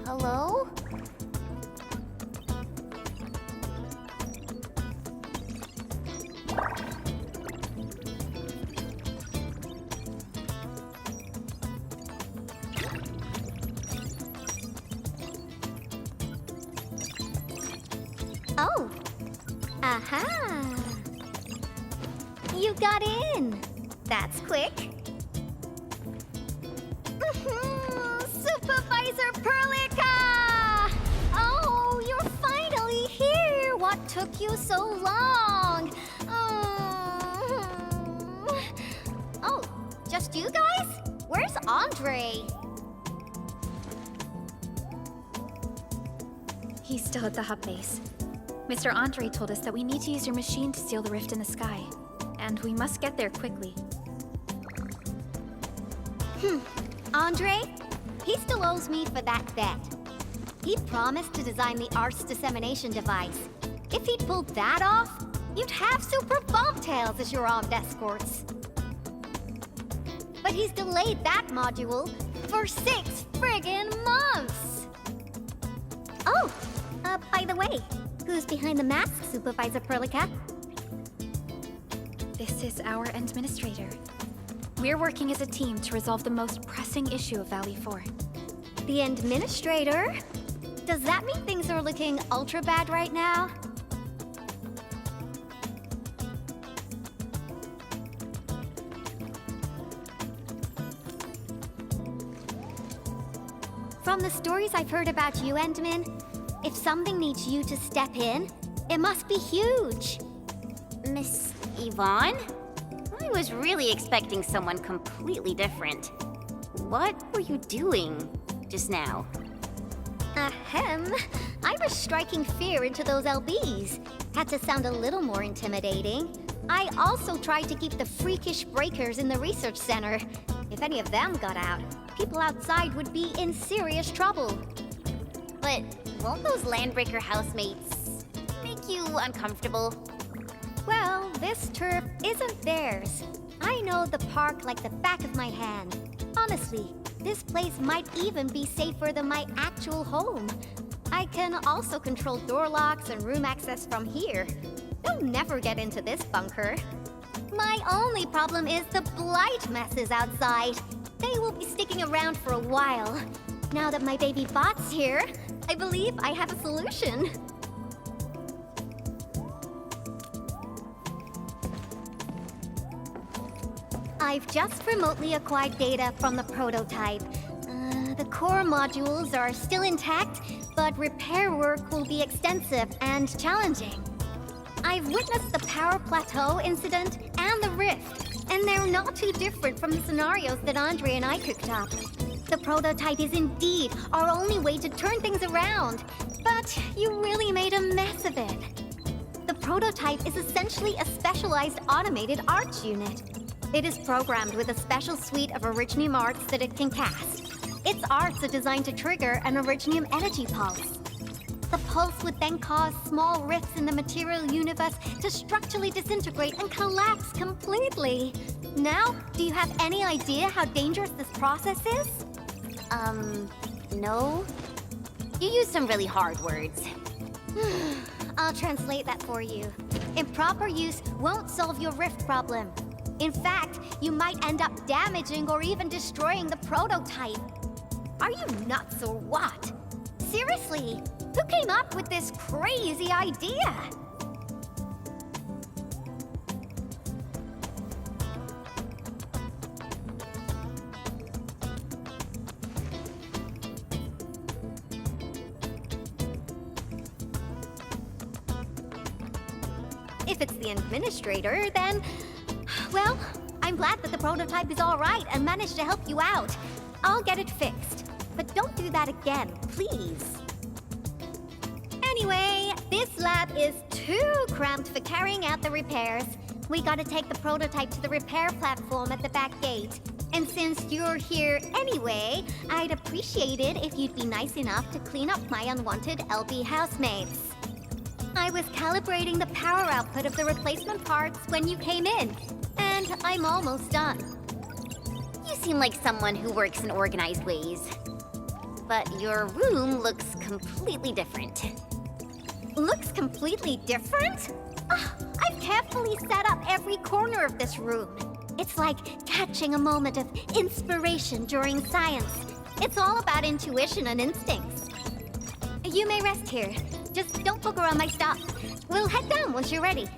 [SPEAKER 7] Hello?
[SPEAKER 10] Oh. Aha. You got in. That's quick. Supervisor Perlica! Oh, you're finally here. What took you so long? Oh, just you guys? Where's Andre?
[SPEAKER 3] He's still at the hub base. Mr. Andre told us that we need to use your machine to seal the rift in the sky. And we must get there quickly.
[SPEAKER 10] Andre? He still owes me for that bet. He promised to design the Art's dissemination device. If he'd pulled that off, you'd have super bobtails as your armed escorts. But he's delayed that module for 6 friggin' months! Oh, by the way, who's behind the mask, Supervisor Perlica?
[SPEAKER 3] This is our administrator. We're working as a team to resolve the most pressing issue of Valley 4.
[SPEAKER 10] The administrator? Does that mean things are looking ultra bad right now? From the stories I've heard about you, Endman, if something needs you to step in, it must be huge.
[SPEAKER 7] Miss Yvonne? I was really expecting someone completely different. What were you doing just now?
[SPEAKER 10] Ahem. I was striking fear into those LBs. Had to sound a little more intimidating. I also tried to keep the freakish breakers in the research center. If any of them got out, people outside would be in serious trouble.
[SPEAKER 7] But won't those Landbreaker housemates make you uncomfortable?
[SPEAKER 10] Well, this turf isn't theirs. I know the park like the back of my hand. Honestly, this place might even be safer than my actual home. I can also control door locks and room access from here. They'll never get into this bunker. My only problem is the blight messes outside. They will be sticking around for a while. Now that my baby bot's here, I believe I have a solution. I've just remotely acquired data from the prototype. The core modules are still intact, but repair work will be extensive and challenging.
[SPEAKER 3] I've witnessed the Power Plateau incident and the rift, and they're not too different from the scenarios that Andre and I cooked up. The prototype is indeed our only way to turn things around, but you really made a mess of it. The prototype is essentially a specialized automated arch unit. It is programmed with a special suite of Originium arts that it can cast. Its arts are designed to trigger an Originium energy pulse. The pulse would then cause small rifts in the material universe to structurally disintegrate and collapse completely. Now, do you have any idea how dangerous this process is?
[SPEAKER 7] No. You used some really hard words.
[SPEAKER 3] I'll translate that for you. Improper use won't solve your rift problem. In fact, you might end up damaging or even destroying the prototype. Are you nuts or what? Seriously, who came up with this crazy idea? If it's the administrator, then... Well, I'm glad that the prototype is all right and managed to help you out. I'll get it fixed. But don't do that again, please. Anyway, this lab is too cramped for carrying out the repairs. We gotta take the prototype to the repair platform at the back gate. And since you're here anyway, I'd appreciate it if you'd be nice enough to clean up my unwanted LB housemates. I was calibrating the power output of the replacement parts when you came in, and I'm almost done.
[SPEAKER 7] You seem like someone who works in organized ways. But your room looks completely different.
[SPEAKER 3] Looks completely different? I've carefully set up every corner of this room. It's like catching a moment of inspiration during science. It's all about intuition and instincts. You may rest here. Just don't book around my stuff. We'll head down once you're ready.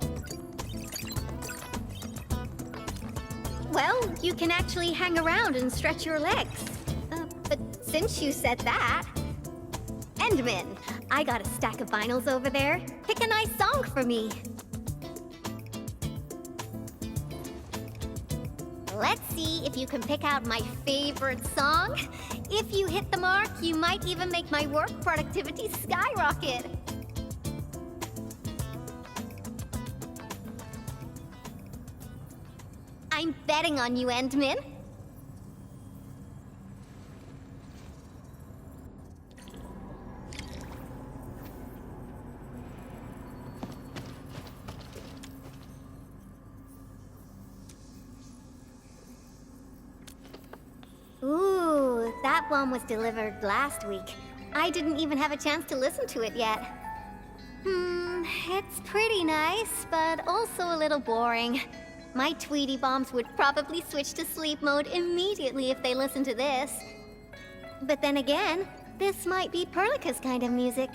[SPEAKER 3] Well, you can actually hang around and stretch your legs. But since you said that... Endman, I got a stack of vinyls over there. Pick a nice song for me. Let's see if you can pick out my favorite song. If you hit the mark, you might even make my work productivity skyrocket. I'm betting on you, Endman. Ooh, that one was delivered last week. I didn't even have a chance to listen to it yet. It's pretty nice, but also a little boring. My Tweety Bombs would probably switch to sleep mode immediately if they listened to this. But then again, this might be Perlica's kind of music.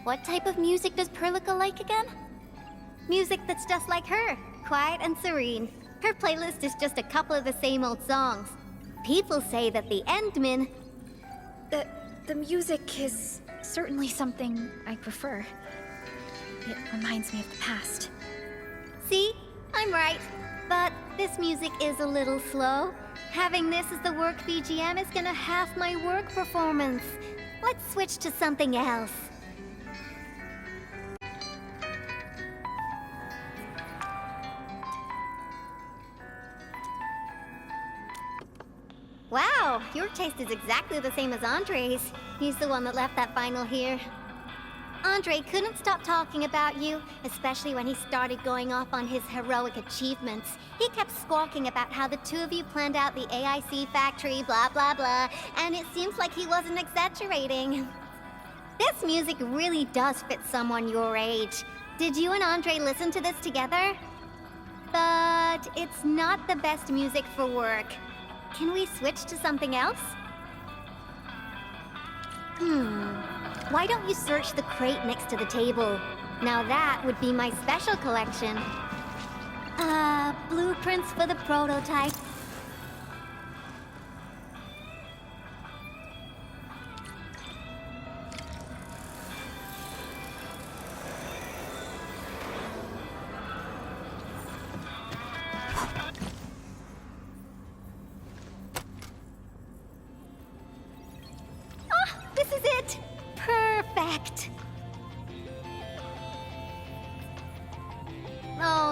[SPEAKER 7] What type of music does Perlica like again?
[SPEAKER 3] Music that's just like her, quiet and serene. Her playlist is just a couple of the same old songs. People say that the Endman...
[SPEAKER 10] The music is certainly something I prefer. It reminds me of the past.
[SPEAKER 3] See? I'm right. But this music is a little slow. Having this as the work BGM is gonna half my work performance. Let's switch to something else. Wow, your taste is exactly the same as Andre's. He's the one that left that vinyl here. Andre couldn't stop talking about you, especially when he started going off on his heroic achievements. He kept squawking about how the two of you planned out the AIC factory, blah blah blah, and it seems like he wasn't exaggerating. This music really does fit someone your age. Did you and Andre listen to this together? But it's not the best music for work. Can we switch to something else? Why don't you search the crate next to the table? Now that would be my special collection. Blueprints for the prototype.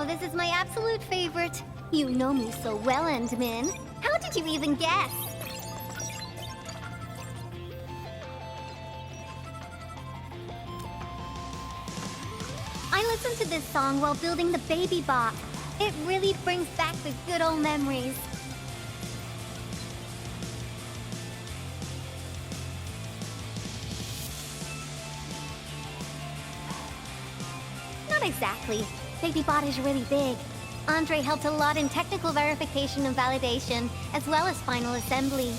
[SPEAKER 7] this is my absolute favorite. You know me so well, Endman. How did you even guess? I listened to this song while building the baby bot. It really brings back the good old memories. Not exactly. Baby bot is really big. Andre helped a lot in technical verification and validation, as well as final assembly.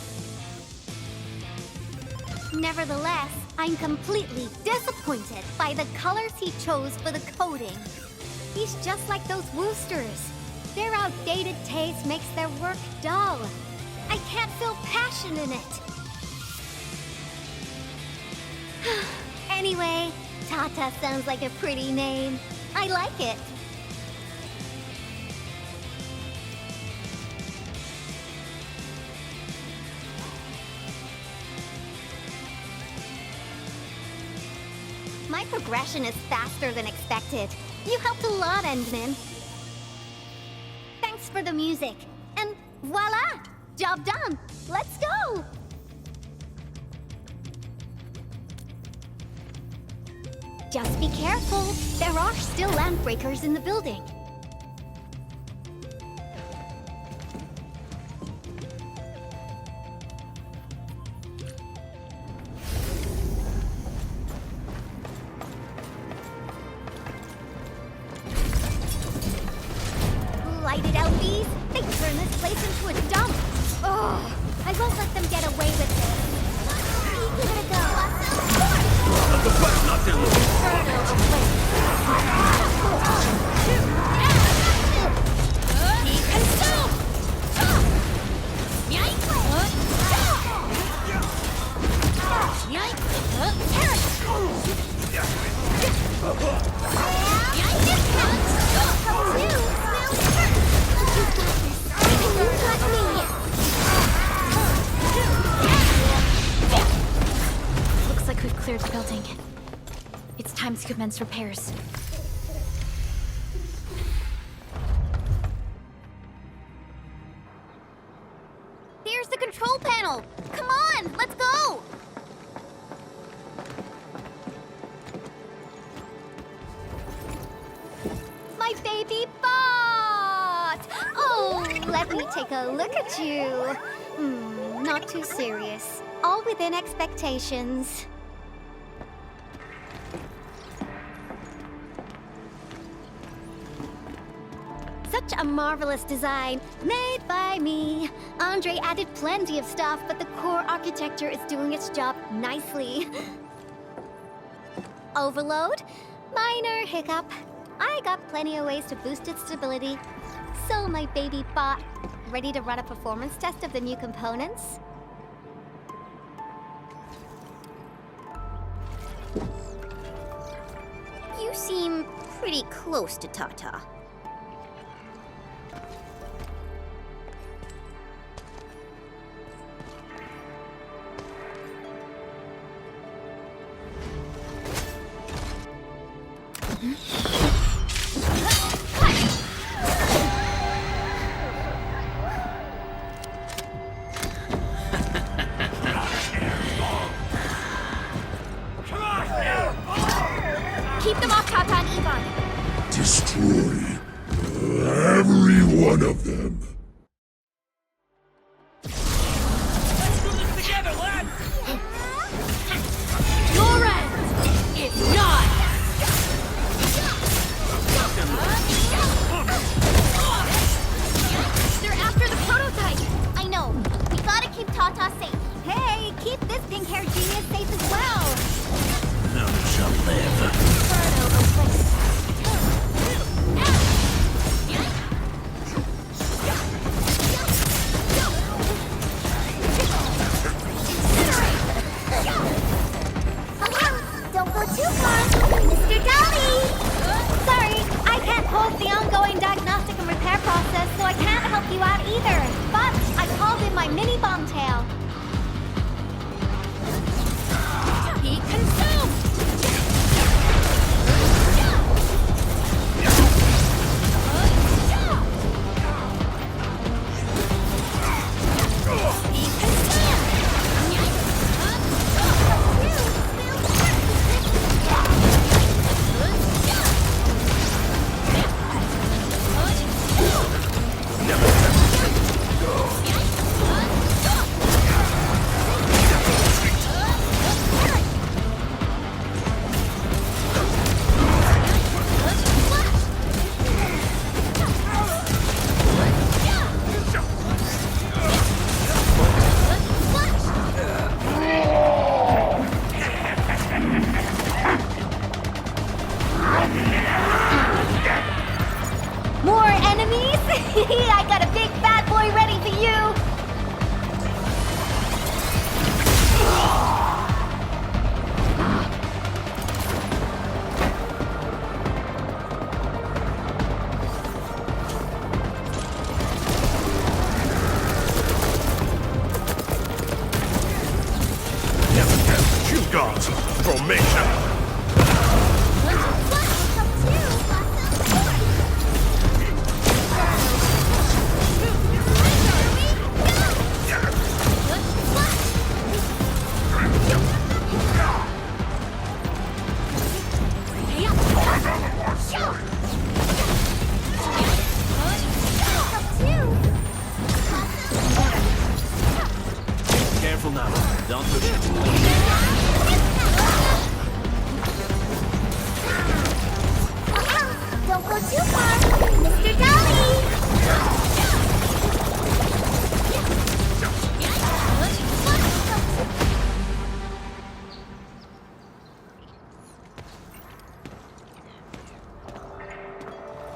[SPEAKER 7] Nevertheless, I'm completely disappointed by the colors he chose for the coding. He's just like those Woosters. Their outdated taste makes their work dull. I can't feel passion in it. Anyway, Tata sounds like a pretty name. I like it. My progression is faster than expected. You helped a lot, Endman. Thanks for the music. And voila! Job done! Let's go! Just be careful. There are still lamp breakers in the building. Light it out, bees. They turn this place into a dump. Oh, I won't let them get away with this. Give it a go.
[SPEAKER 11] The quest not in
[SPEAKER 3] Looks like we've cleared the building. It's time to commence repairs.
[SPEAKER 7] Here's the control panel. Come on, let's go. My baby bot! Oh, let me take a look at you. Not too serious. All within expectations. Such a marvelous design, made by me. Andre added plenty of stuff, but the core architecture is doing its job nicely. Overload? Minor hiccup. I got plenty of ways to boost its stability. So my baby bot, ready to run a performance test of the new components? You seem pretty close to Tata.
[SPEAKER 3] Keep them off Tata and Ivan.
[SPEAKER 14] Destroy every one of them.
[SPEAKER 12] Let's do this together, lads!
[SPEAKER 1] Your end is not!
[SPEAKER 3] They're after the prototype!
[SPEAKER 7] I know. We gotta keep Tata safe. Hey, keep this pink-haired genius safe as well.
[SPEAKER 11] None shall live.
[SPEAKER 7] I got a big bad boy ready for you!
[SPEAKER 14] You got formation.
[SPEAKER 11] Careful now. Don't push it.
[SPEAKER 7] Don't go too far, Mr. Dolly!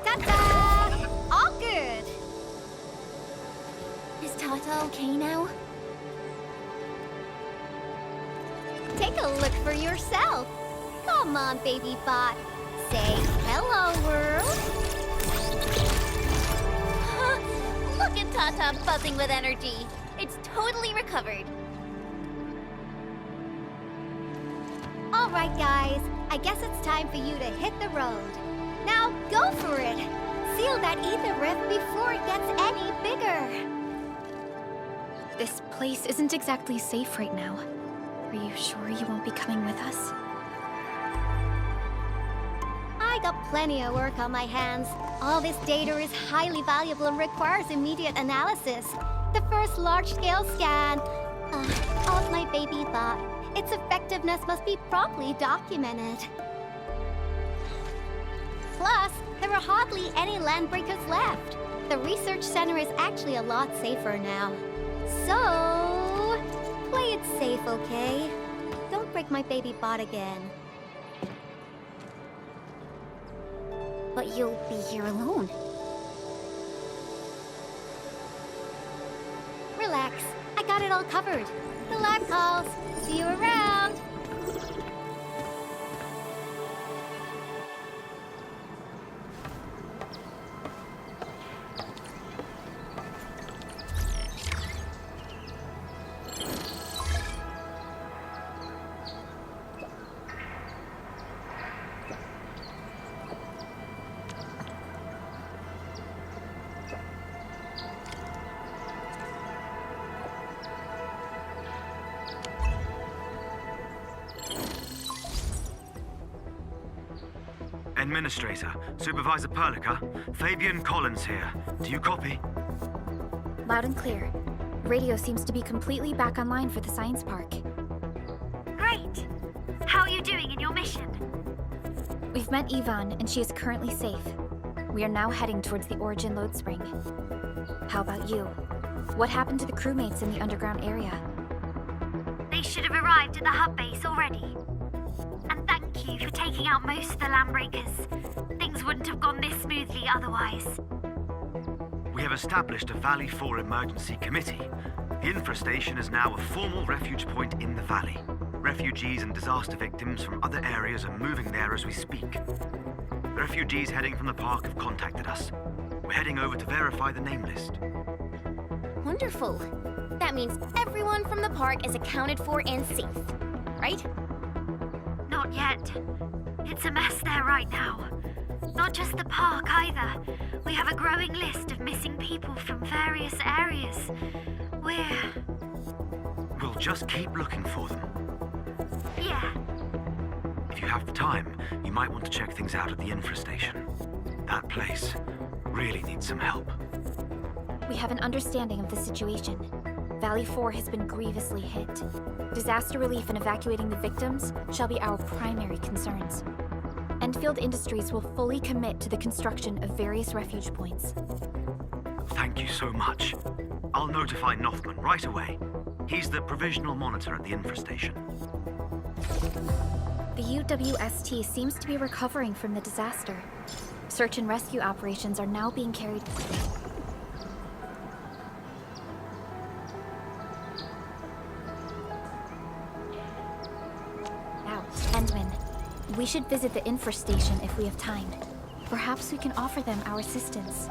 [SPEAKER 7] Ta-da! All good! Is Tata okay now? Take a look for yourself. Come on, baby bot. Say hello, world. Look at Tata buzzing with energy. It's totally recovered. All right, guys. I guess it's time for you to hit the road. Now, go for it. Seal that ether rift before it gets any bigger.
[SPEAKER 3] This place isn't exactly safe right now. Are you sure you won't be coming with us?
[SPEAKER 7] I got plenty of work on my hands. All this data is highly valuable and requires immediate analysis. The first large-scale scan of my baby bot. Its effectiveness must be properly documented. Plus, there are hardly any landbreakers left. The research center is actually a lot safer now. So, play it safe, okay? Don't break my baby bot again. But you'll be here alone. Relax, I got it all covered. The lab calls. See you around.
[SPEAKER 4] Administrator, Supervisor Perlica, Fabian Collins here. Do you copy?
[SPEAKER 3] Loud and clear. Radio seems to be completely back online for the science park.
[SPEAKER 10] Great! How are you doing in your mission?
[SPEAKER 3] We've met Yvonne, and she is currently safe. We are now heading towards the Origin load spring. How about you? What happened to the crewmates in the underground area?
[SPEAKER 10] They should have arrived at the hub base already. And thank you for taking out most of the landbreakers. Things wouldn't have gone this smoothly otherwise.
[SPEAKER 4] We have established a Valley 4 emergency committee. The infrastation is now a formal refuge point in the valley. Refugees and disaster victims from other areas are moving there as we speak. The refugees heading from the park have contacted us. We're heading over to verify the name list.
[SPEAKER 7] Wonderful. That means everyone from the park is accounted for and safe, right?
[SPEAKER 10] Not yet. It's a mess there right now. Not just the park either. We have a growing list of missing people from various areas.
[SPEAKER 4] We'll just keep looking for them.
[SPEAKER 10] Yeah.
[SPEAKER 4] If you have the time, you might want to check things out at the infrastation. That place really needs some help.
[SPEAKER 3] We have an understanding of the situation. Valley 4 has been grievously hit. Disaster relief and evacuating the victims shall be our primary concerns. Endfield Industries will fully commit to the construction of various refuge points.
[SPEAKER 4] Thank you so much. I'll notify Nothman right away. He's the provisional monitor at the infrastation.
[SPEAKER 3] The UWST seems to be recovering from the disaster. Search and rescue operations are now being carried... We should visit the infra station if we have time. Perhaps we can offer them our assistance.